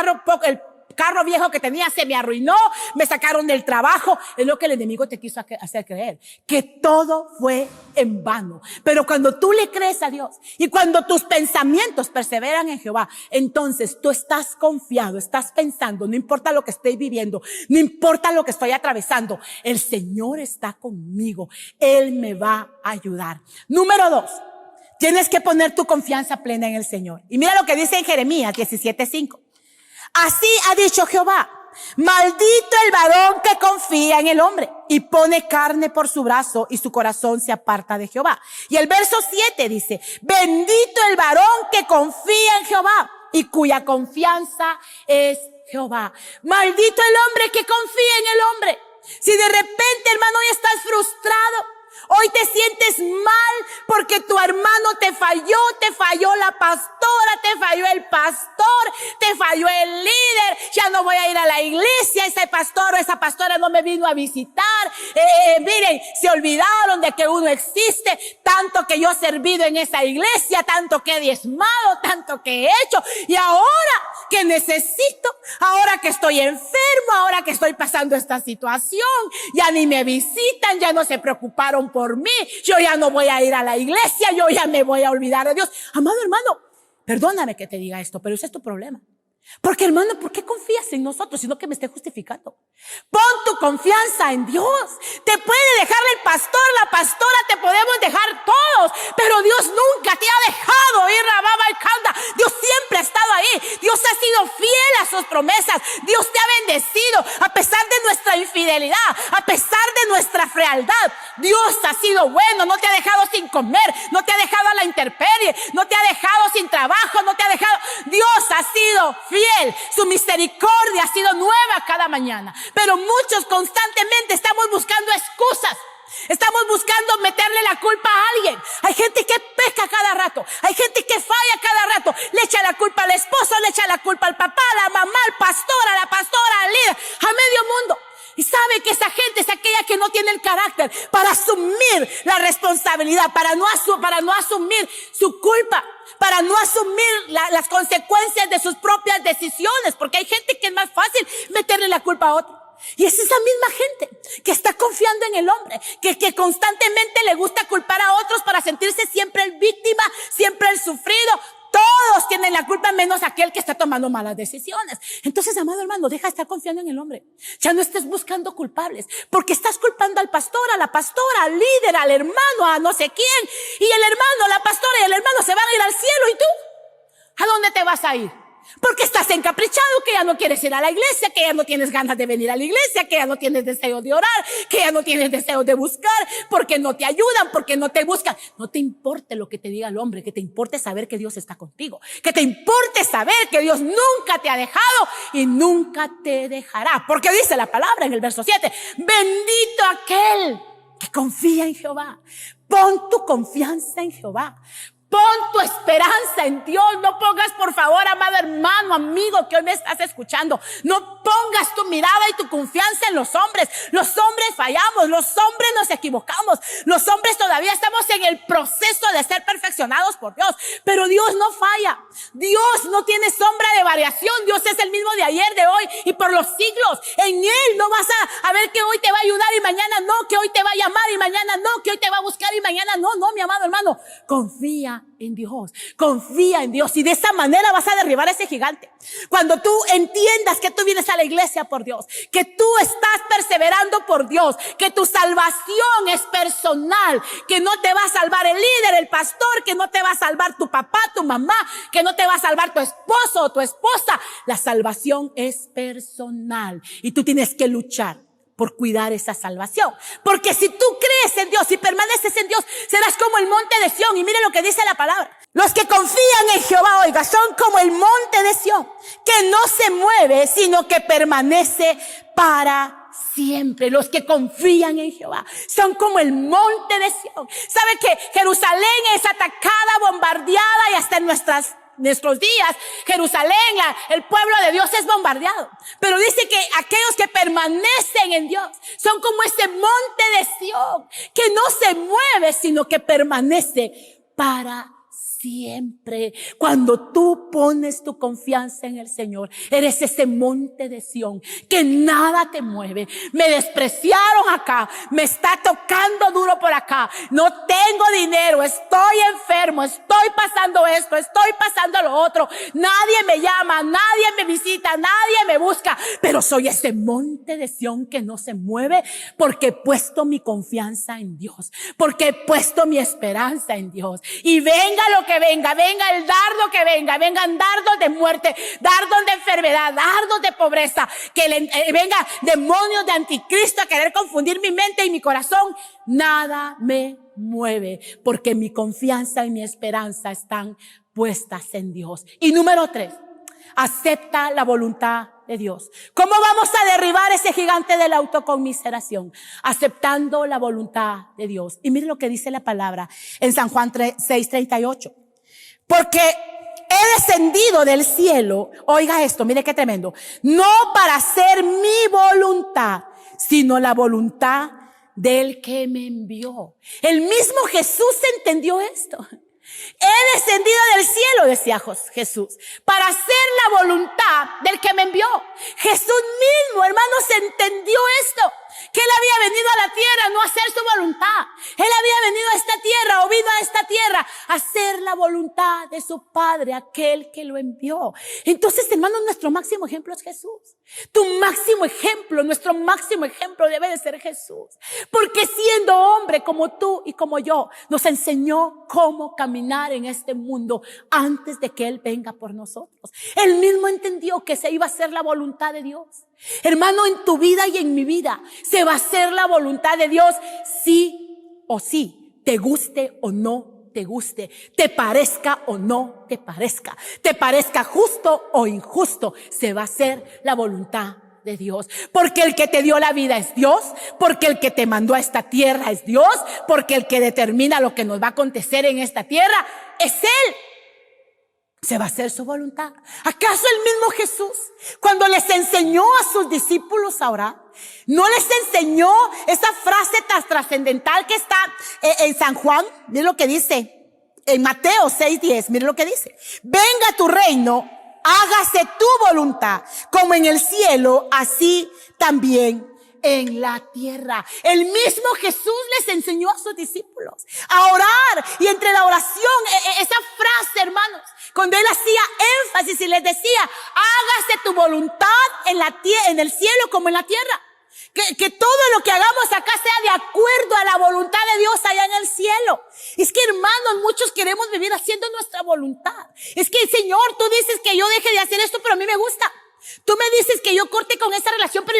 carro viejo que tenía se me arruinó, me sacaron del trabajo. Es lo que el enemigo te quiso hacer creer, que todo fue en vano. Pero cuando tú le crees a Dios y cuando tus pensamientos perseveran en Jehová, entonces tú estás confiado, estás pensando: no importa lo que estoy viviendo, no importa lo que estoy atravesando, el Señor está conmigo, Él me va a ayudar. Número 2, tienes que poner tu confianza plena en el Señor. Y mira lo que dice en Jeremías 17:5. Así ha dicho Jehová: maldito el varón que confía en el hombre y pone carne por su brazo y su corazón se aparta de Jehová. Y el verso 7 dice: bendito el varón que confía en Jehová y cuya confianza es Jehová. Maldito el hombre que confía en el hombre. Si de repente, hermano, hoy estás frustrado, hoy te sientes mal porque tu hermano te falló la pastora, te falló el pastor, te falló el líder, ya no voy a ir a la iglesia, ese pastor o esa pastora no me vino a visitar, miren, se olvidaron de que uno existe, tanto que yo he servido en esa iglesia, tanto que he diezmado, tanto que he hecho, y ahora que necesito, ahora que estoy enfermo, ahora que estoy pasando esta situación, ya ni me visitan, ya no se preocuparon por mí, yo ya no voy a ir a la iglesia, yo ya me voy a olvidar de Dios. Amado hermano, perdóname que te diga esto, pero ese es tu problema. Porque hermano, ¿por qué confías en nosotros sino que me esté justificando? Pon tu confianza en Dios. Te puede dejar el pastor, la pastora, te podemos dejar todos, pero Dios nunca te ha dejado ir a Baba y Calda. Dios siempre ha estado ahí. Dios ha sido fiel a sus promesas. Dios te ha bendecido a pesar de nuestra infidelidad, a pesar de nuestra frialdad. Dios ha sido bueno, no te ha dejado sin comer, no te ha dejado a la intemperie, no te ha dejado sin trabajo, no te ha dejado. Dios ha sido fiel. Su misericordia ha sido nueva cada mañana. Pero muchos constantemente estamos buscando excusas. Estamos buscando meterle la culpa a alguien. Hay gente que peca cada rato. Hay gente que falla cada rato. Le echa la culpa al esposo, le echa la culpa al papá, a la mamá, al pastor, a la pastora, al líder, a medio mundo. Y sabe que que esa gente es aquella que no tiene el carácter para asumir la responsabilidad, para no asumir su culpa, para no asumir las consecuencias de sus propias decisiones, porque hay gente que es más fácil meterle la culpa a otro. Y es esa misma gente que está confiando en el hombre, que constantemente le gusta culpar a otros para sentirse siempre el víctima, siempre el sufrido. Todos tienen la culpa menos aquel que está tomando malas decisiones. Entonces, amado hermano, deja de estar confiando en el hombre. Ya no estés buscando culpables, porque estás culpando al pastor, a la pastora, al líder, al hermano, a no sé quién. Y el hermano, la pastora y el hermano se van a ir al cielo. ¿Y tú? ¿A dónde te vas a ir? Porque estás encaprichado, que ya no quieres ir a la iglesia, que ya no tienes ganas de venir a la iglesia, que ya no tienes deseo de orar, que ya no tienes deseo de buscar, porque no te ayudan, porque no te buscan. No te importe lo que te diga el hombre, que te importe saber que Dios está contigo, que te importe saber que Dios nunca te ha dejado y nunca te dejará. Porque dice la palabra en el verso 7, bendito aquel que confía en Jehová. Pon tu confianza en Jehová. Pon tu esperanza en Dios. No pongas, por favor, amado hermano, amigo que hoy me estás escuchando, no pongas tu mirada y tu confianza en los hombres. Los hombres fallamos, los hombres nos equivocamos, los hombres todavía estamos en el proceso de ser perfeccionados por Dios, pero Dios no falla. Dios no tiene sombra de variación. Dios es el mismo de ayer, de hoy y por los siglos. En Él no vas a ver que hoy te va a ayudar y mañana no, que hoy te va a llamar y mañana no, que hoy te va a buscar y mañana no. No, mi amado hermano, confía en Dios, confía en Dios, y de esa manera vas a derribar a ese gigante. Cuando tú entiendas que tú vienes a la iglesia por Dios, que tú estás perseverando por Dios, que tu salvación es personal, que no te va a salvar el líder, el pastor, que no te va a salvar tu papá, tu mamá, que no te va a salvar tu esposo o tu esposa. La salvación es personal y tú tienes que luchar por cuidar esa salvación. Porque si tú crees en Dios y permaneces en Dios, serás como el monte de Sión. Y mire lo que dice la palabra. Los que confían en Jehová, oiga, son como el monte de Sión, que no se mueve, sino que permanece para siempre. Los que confían en Jehová son como el monte de Sión. ¿Sabe que Jerusalén es atacada, bombardeada y hasta en nuestros días, Jerusalén, el pueblo de Dios es bombardeado? Pero dice que aquellos que permanecen en Dios son como ese monte de Sión, que no se mueve, sino que permanece para siempre. Cuando tú pones tu confianza en el Señor, eres ese monte de Sión que nada te mueve. Me despreciaron acá, me está tocando duro por acá, no tengo dinero, estoy enfermo, estoy pasando esto, estoy pasando lo otro, nadie me llama, nadie me visita, nadie me busca, pero soy ese monte de Sión que no se mueve, porque he puesto mi confianza en Dios, porque he puesto mi esperanza en Dios. Y venga lo que venga el dardo que vengan dardos de muerte, dardos de enfermedad, dardos de pobreza, que venga demonios de anticristo a querer confundir mi mente y mi corazón, nada me mueve, porque mi confianza y mi esperanza están puestas en Dios. Y número 3, acepta la voluntad de Dios. ¿Cómo vamos a derribar ese gigante de la autoconmiseración? Aceptando la voluntad de Dios. Y mire lo que dice la palabra en San Juan 6:38. Porque he descendido del cielo, oiga esto, mire qué tremendo, no para hacer mi voluntad, sino la voluntad del que me envió. El mismo Jesús entendió esto. He descendido del cielo, decía Jesús, para hacer la voluntad del que me envió. Jesús mismo, hermanos, entendió esto, que Él había venido a la tierra no a hacer su voluntad. Él había venido a esta tierra, o vino a esta tierra a hacer la voluntad de su Padre, aquel que lo envió. Entonces, hermanos, nuestro máximo ejemplo es Jesús. Tu máximo ejemplo, nuestro máximo ejemplo debe de ser Jesús. Porque siendo hombre como tú y como yo, nos enseñó cómo caminar en este mundo antes de que Él venga por nosotros. Él mismo entendió que se iba a hacer la voluntad de Dios. Hermano, en tu vida y en mi vida se va a hacer la voluntad de Dios, sí o sí, te guste o no te guste, te parezca o no te parezca justo o injusto, se va a hacer la voluntad de Dios. Porque el que te dio la vida es Dios, porque el que te mandó a esta tierra es Dios, porque el que determina lo que nos va a acontecer en esta tierra es Él. se va a hacer su voluntad. ¿Acaso el mismo Jesús, cuando les enseñó a sus discípulos a orar, no les enseñó esa frase tan trascendental que está en San Juan? Miren lo que dice en Mateo 6:10, miren lo que dice: venga tu reino, hágase tu voluntad, como en el cielo, así también en la tierra. El mismo Jesús les enseñó a sus discípulos a orar, y entre la oración, esa frase, hermanos, cuando él hacía énfasis y les decía: hágase tu voluntad en el cielo como en la tierra. Que todo lo que hagamos acá sea de acuerdo a la voluntad de Dios allá en el cielo. Es que, hermanos, muchos queremos vivir haciendo nuestra voluntad. Es que, Señor, tú dices que yo deje de hacer esto, pero a mí me gusta. Tú me dices que yo corte con esa relación, pero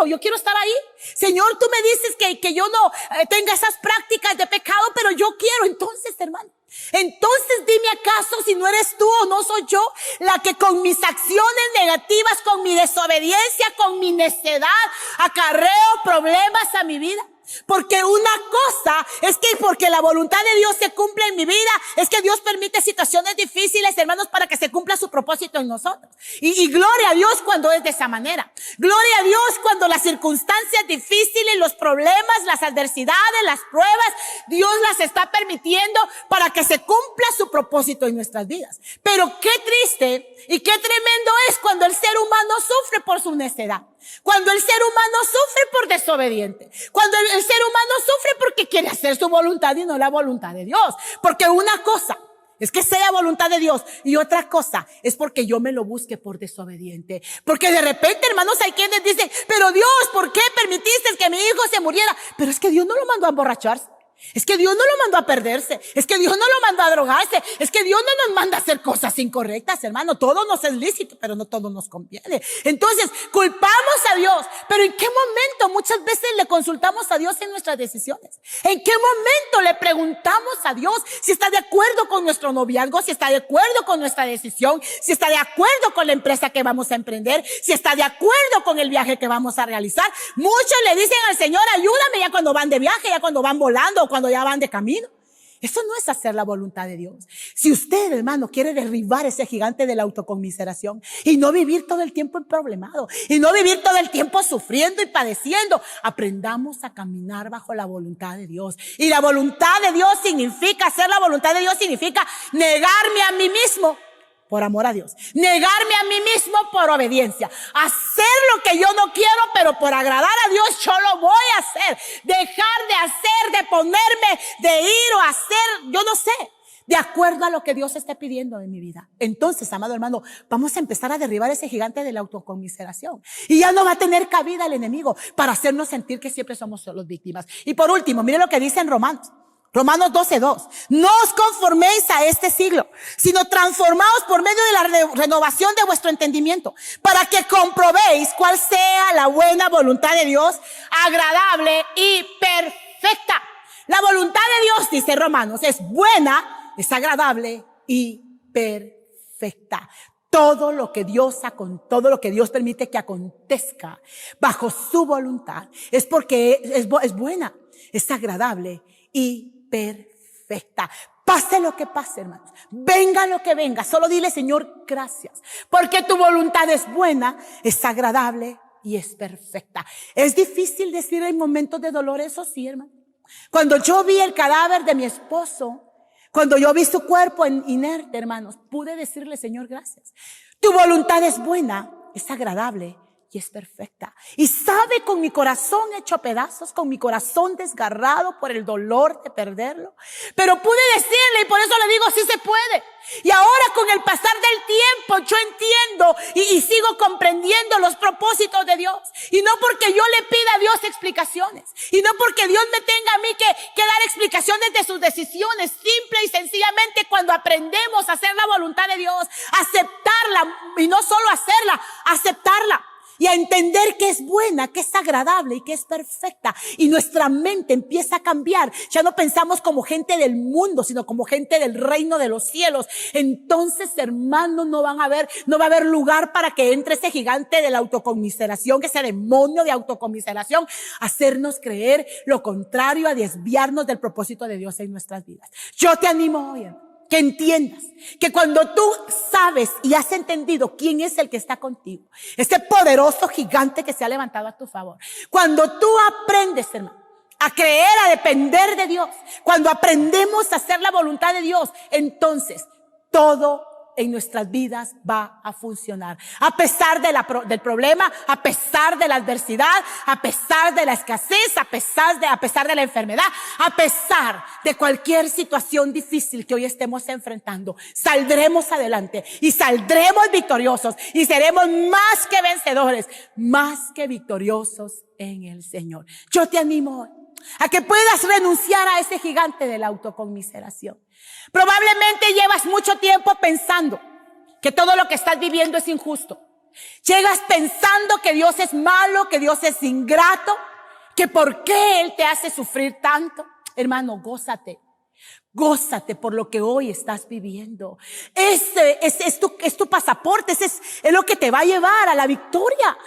yo quiero estar ahí. Señor, tú me dices que yo no tenga esas prácticas de pecado, pero yo quiero. Entonces, hermano, dime, ¿acaso si no eres tú o no soy yo la que con mis acciones negativas, con mi desobediencia, con mi necedad, acarreo problemas a mi vida? Porque una cosa es que porque la voluntad de Dios se cumple en mi vida, es que Dios permite situaciones difíciles, hermanos, para que se cumpla su propósito en nosotros. Y gloria a Dios cuando es de esa manera. Gloria a Dios cuando las circunstancias difíciles, los problemas, las adversidades, las pruebas, Dios las está permitiendo para que se cumpla su propósito en nuestras vidas. Pero qué triste y qué tremendo es cuando el ser humano sufre por su necedad. Cuando el ser humano sufre por desobediente. Cuando el ser humano sufre porque quiere hacer su voluntad y no la voluntad de Dios. Porque una cosa es que sea voluntad de Dios y otra cosa es porque yo me lo busque por desobediente. Porque de repente, hermanos, hay quienes dicen: pero Dios, ¿por qué permitiste que mi hijo se muriera? Pero es que Dios no lo mandó a emborracharse. Es que Dios no lo mandó a perderse. Es que Dios no lo mandó a drogarse. Es que Dios no nos manda a hacer cosas incorrectas, hermano. Todo nos es lícito, pero no todo nos conviene. Entonces, culpamos a Dios. Pero ¿en qué momento muchas veces le consultamos a Dios en nuestras decisiones? ¿En qué momento le preguntamos a Dios si está de acuerdo con nuestro noviazgo, si está de acuerdo con nuestra decisión, si está de acuerdo con la empresa que vamos a emprender, si está de acuerdo con el viaje que vamos a realizar? Muchos le dicen al Señor: ayúdame, ya cuando van de viaje, ya cuando van volando, cuando ya van de camino. Eso no es hacer la voluntad de Dios. Si usted, hermano, quiere derribar ese gigante de la autoconmiseración y no vivir todo el tiempo problemado y no vivir todo el tiempo sufriendo y padeciendo, aprendamos a caminar bajo la voluntad de Dios. Y la voluntad de Dios significa, hacer la voluntad de Dios significa negarme a mí mismo por amor a Dios, negarme a mí mismo por obediencia, hacer lo que yo no quiero, pero por agradar a Dios yo lo voy a hacer, dejar de hacer, de ponerme, de ir o hacer, yo no sé, de acuerdo a lo que Dios esté pidiendo en mi vida. Entonces, amado hermano, vamos a empezar a derribar ese gigante de la autoconmiseración y ya no va a tener cabida el enemigo para hacernos sentir que siempre somos solo víctimas. Y por último, mire lo que dice en Romanos 12:2. No os conforméis a este siglo, sino transformaos por medio de la renovación de vuestro entendimiento, para que comprobéis cuál sea la buena voluntad de Dios, agradable y perfecta. La voluntad de Dios, dice Romanos, es buena, es agradable y perfecta. Todo lo que Dios permite que acontezca bajo su voluntad es porque es buena, es agradable y perfecta. Pase lo que pase, hermanos, venga lo que venga, solo dile: Señor, gracias, porque tu voluntad es buena, es agradable y es perfecta. Es difícil decir en momentos de dolor, eso sí, hermano. Cuando yo vi el cadáver de mi esposo, cuando yo vi su cuerpo inerte, hermanos, pude decirle: Señor, gracias. Tu voluntad es buena, es agradable y es perfecta. Y sabe, con mi corazón hecho pedazos, con mi corazón desgarrado por el dolor de perderlo, pero pude decirle, y por eso le digo: sí se puede. Y ahora, con el pasar del tiempo, yo entiendo y sigo comprendiendo los propósitos de Dios. Y no porque yo le pida a Dios explicaciones, y no porque Dios me tenga a mí que dar explicaciones de sus decisiones. Simple y sencillamente, cuando aprendemos a hacer la voluntad de Dios, aceptarla, y no solo hacerla, aceptarla, y a entender que es buena, que es agradable y que es perfecta, y nuestra mente empieza a cambiar. Ya no pensamos como gente del mundo, sino como gente del reino de los cielos. Entonces, hermanos, no va a haber lugar para que entre ese gigante de la autoconmiseración, que ese demonio de autoconmiseración, hacernos creer lo contrario, a desviarnos del propósito de Dios en nuestras vidas. Yo te animo hoy, que entiendas que cuando tú sabes y has entendido quién es el que está contigo, ese poderoso gigante que se ha levantado a tu favor, cuando tú aprendes, hermano, a creer, a depender de Dios, cuando aprendemos a hacer la voluntad de Dios, entonces todo en nuestras vidas va a funcionar. A pesar del problema, a pesar de la adversidad, a pesar de la escasez, a pesar de la enfermedad, a pesar de cualquier situación difícil que hoy estemos enfrentando, saldremos adelante y saldremos victoriosos y seremos más que vencedores, más que victoriosos en el Señor. Yo te animo hoy a que puedas renunciar a ese gigante de la autoconmiseración. Probablemente llevas mucho tiempo pensando que todo lo que estás viviendo es injusto. Llegas pensando que Dios es malo, que Dios es ingrato, que por qué Él te hace sufrir tanto. Hermano, gózate. Gózate por lo que hoy estás viviendo. Ese es tu pasaporte, ese es lo que te va a llevar a la victoria.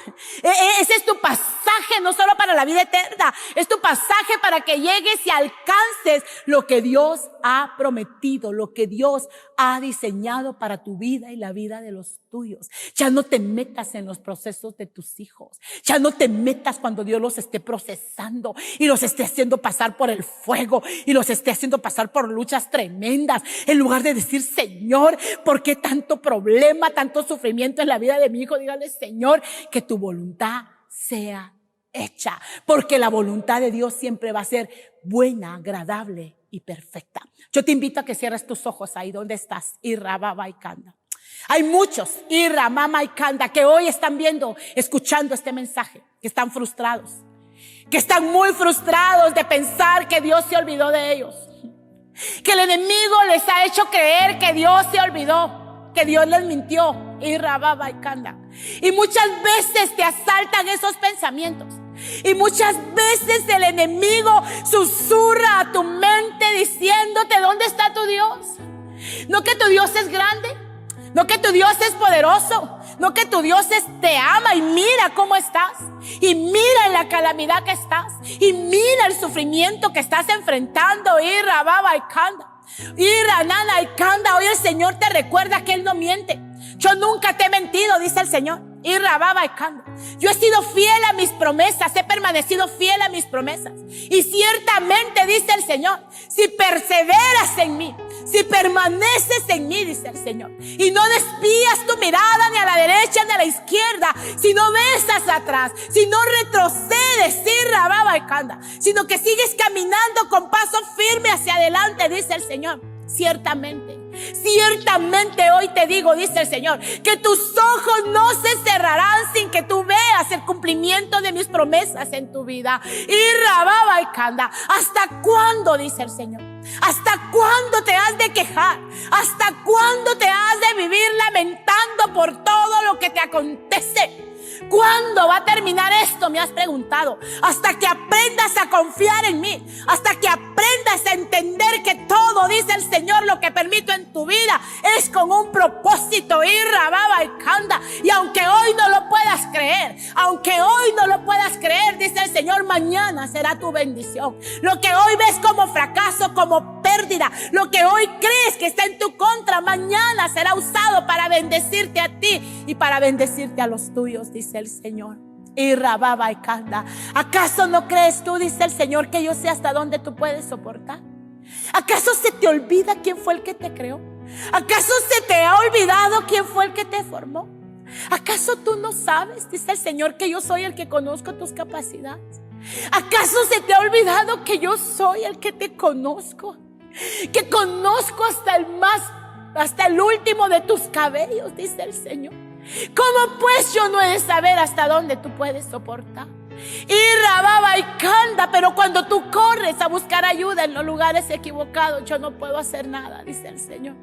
Ese es tu pasaje, no solo para la vida eterna, es tu pasaje para que llegues y alcances lo que Dios ha prometido, lo que Dios ha diseñado para tu vida y la vida de los tuyos. Ya no te metas en los procesos de tus hijos. Ya no te metas cuando Dios los esté procesando y los esté haciendo pasar por el fuego y los esté haciendo pasar por luchas tremendas. En lugar de decir, Señor, ¿por qué tanto problema, tanto sufrimiento en la vida de mi hijo? Dígale, Señor, que tu voluntad sea hecha, porque la voluntad de Dios siempre va a ser buena, agradable y perfecta. Yo te invito a que cierres tus ojos ahí donde estás. Irra, Baba y Kanda. Hay muchos, Irra, Mama y Kanda, que hoy están viendo, escuchando este mensaje, que están frustrados, que están muy frustrados de pensar que Dios se olvidó de ellos, que el enemigo les ha hecho creer que Dios se olvidó, que Dios les mintió. Irra, Baba y Kanda. Y muchas veces te asaltan esos pensamientos. Y muchas veces el enemigo susurra a tu mente diciéndote, ¿dónde está tu Dios? No que tu Dios es grande, no que tu Dios es poderoso, no que tu Dios te ama y mira cómo estás, y mira la calamidad que estás, y mira el sufrimiento que estás enfrentando. Irra, Baba y Kanda, Irra, Nana y Kanda. Hoy el Señor te recuerda que Él no miente. Yo nunca te he mentido, dice el Señor. Irra, Baba y Kanda. Yo he sido fiel a mis promesas, he permanecido fiel a mis promesas. Y ciertamente, dice el Señor, si perseveras en mí, si permaneces en mí, dice el Señor, y no desvías tu mirada ni a la derecha ni a la izquierda, si no ves hacia atrás, si no retrocedes, Irra, Baba y Kanda, sino que sigues caminando con paso firme hacia adelante, dice el Señor, ciertamente hoy te digo, dice el Señor, que tus ojos no se cerrarán sin que tú veas el cumplimiento de mis promesas en tu vida. Irra, Baba y Kanda. ¿Hasta cuándo, dice el Señor? ¿Hasta cuándo te has de quejar? ¿Hasta cuándo te has de vivir lamentando por todo lo que te acontece? ¿Cuándo va a terminar esto? Me has preguntado. Hasta que aprendas a confiar en mí, hasta que aprendas a entender que todo, dice el Señor, lo que permito en tu vida es con un propósito. Irra, Baba y Kanda. Y aunque hoy no lo puedas creer, dice el Señor, mañana será tu bendición. Lo que hoy ves como fracaso, como pérdida, lo que hoy crees que está en tu contra, mañana será usado para bendecirte a ti y para bendecirte a los tuyos, dice el Señor. Irra, Baba y Kanda. ¿Acaso no crees tú, dice el Señor, que yo sé hasta dónde tú puedes soportar? ¿Acaso se te olvida quién fue el que te creó? ¿Acaso se te ha olvidado quién fue el que te formó? ¿Acaso tú no sabes, dice el Señor, que yo soy el que conozco tus capacidades? ¿Acaso se te ha olvidado que yo soy el que te conozco? Que conozco hasta el último de tus cabellos, dice el Señor. ¿Cómo pues yo no he de saber hasta dónde tú puedes soportar? Irra, Baba y Kanda. Pero cuando tú corres a buscar ayuda en los lugares equivocados, yo no puedo hacer nada, dice el Señor.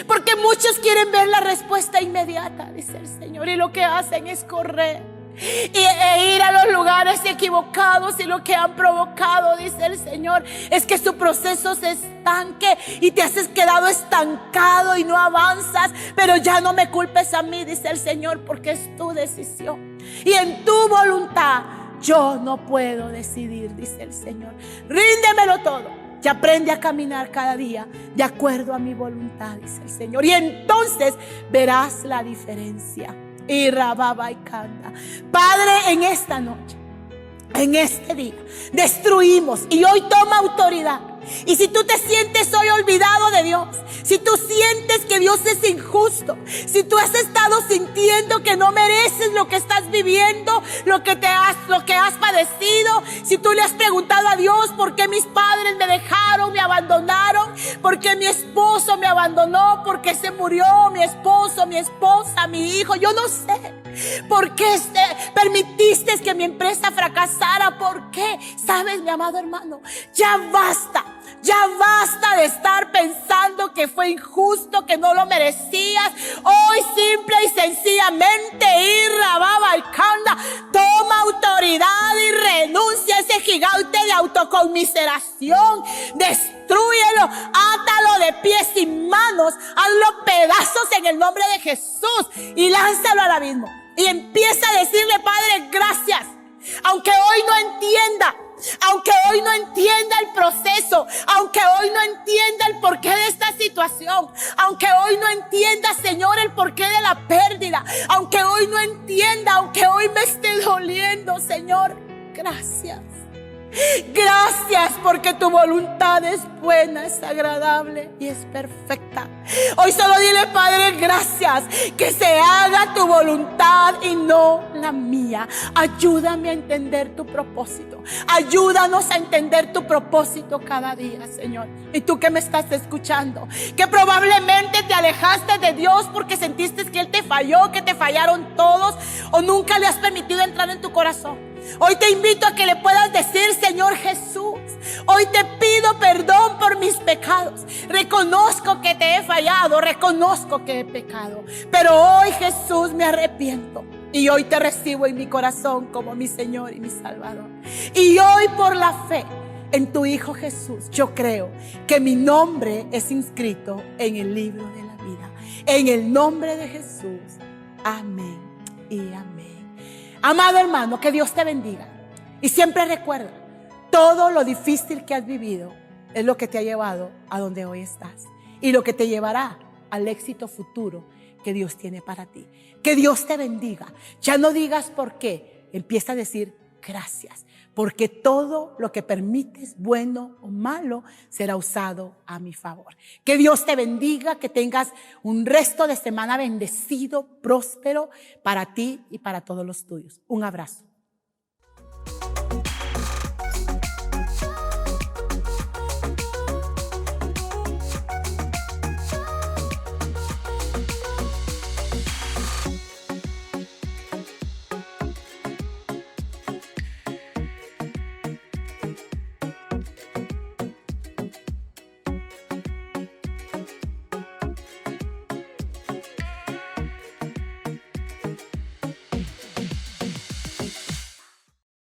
Porque muchos quieren ver la respuesta inmediata, dice el Señor, y lo que hacen es correr e ir a los lugares equivocados, y lo que han provocado, dice el Señor, es que su proceso se estanque y te has quedado estancado y no avanzas. Pero ya no me culpes a mí, dice el Señor, porque es tu decisión y en tu voluntad yo no puedo decidir, dice el Señor. Ríndemelo todo, y aprende a caminar cada día de acuerdo a mi voluntad, dice el Señor. Y entonces verás la diferencia. Y rababa y canta. Padre, en esta noche, en este día, destruimos y hoy toma autoridad. Y si tú te sientes hoy olvidado de Dios, si tú sientes que Dios es injusto, si tú has estado sintiendo que no mereces lo que estás viviendo, lo que has padecido, si tú le has preguntado a Dios por qué mis padres me dejaron, me abandonaron, por qué mi esposo me abandonó, por qué se murió mi esposo, mi esposa, mi hijo, yo no sé. ¿Por qué permitiste que mi empresa fracasara? ¿Por qué? ¿Sabes, mi amado hermano? Ya basta de estar pensando que fue injusto, que no lo merecías. Hoy simple y sencillamente toma autoridad y renuncia a ese gigante de autoconmiseración. Destrúyelo, átalo de pies y manos, hazlo pedazos en el nombre de Jesús y lánzalo al abismo. Y empieza a decirle: Padre, gracias. Aunque hoy no entienda, aunque hoy no entienda el proceso, aunque hoy no entienda el porqué de esta situación, aunque hoy no entienda, Señor, el porqué de la pérdida, aunque hoy no entienda, aunque hoy me esté doliendo, Señor, gracias. Gracias porque tu voluntad es buena, es agradable y es perfecta. Hoy solo dile: Padre, gracias, que se haga tu voluntad y no la mía. Ayúdame a entender tu propósito. Ayúdanos a entender tu propósito cada día, Señor. Y tú que me estás escuchando, que probablemente te alejaste de Dios porque sentiste que Él te falló, que te fallaron todos, o nunca le has permitido entrar en tu corazón. Hoy te invito a que le puedas decir: Señor Jesús, hoy te pido perdón por mis pecados. Reconozco que te he fallado, reconozco que he pecado, pero hoy, Jesús, me arrepiento y hoy te recibo en mi corazón como mi Señor y mi Salvador. Y hoy, por la fe en tu Hijo Jesús, yo creo que mi nombre es inscrito en el libro de la vida. En el nombre de Jesús, amén y amén. Amado hermano, que Dios te bendiga. Y siempre recuerda, todo lo difícil que has vivido es lo que te ha llevado a donde hoy estás. Y lo que te llevará al éxito futuro que Dios tiene para ti. Que Dios te bendiga. Ya no digas por qué. Empieza a decir gracias. Porque todo lo que permites, bueno o malo, será usado a mi favor. Que Dios te bendiga, que tengas un resto de semana bendecido, próspero para ti y para todos los tuyos. Un abrazo.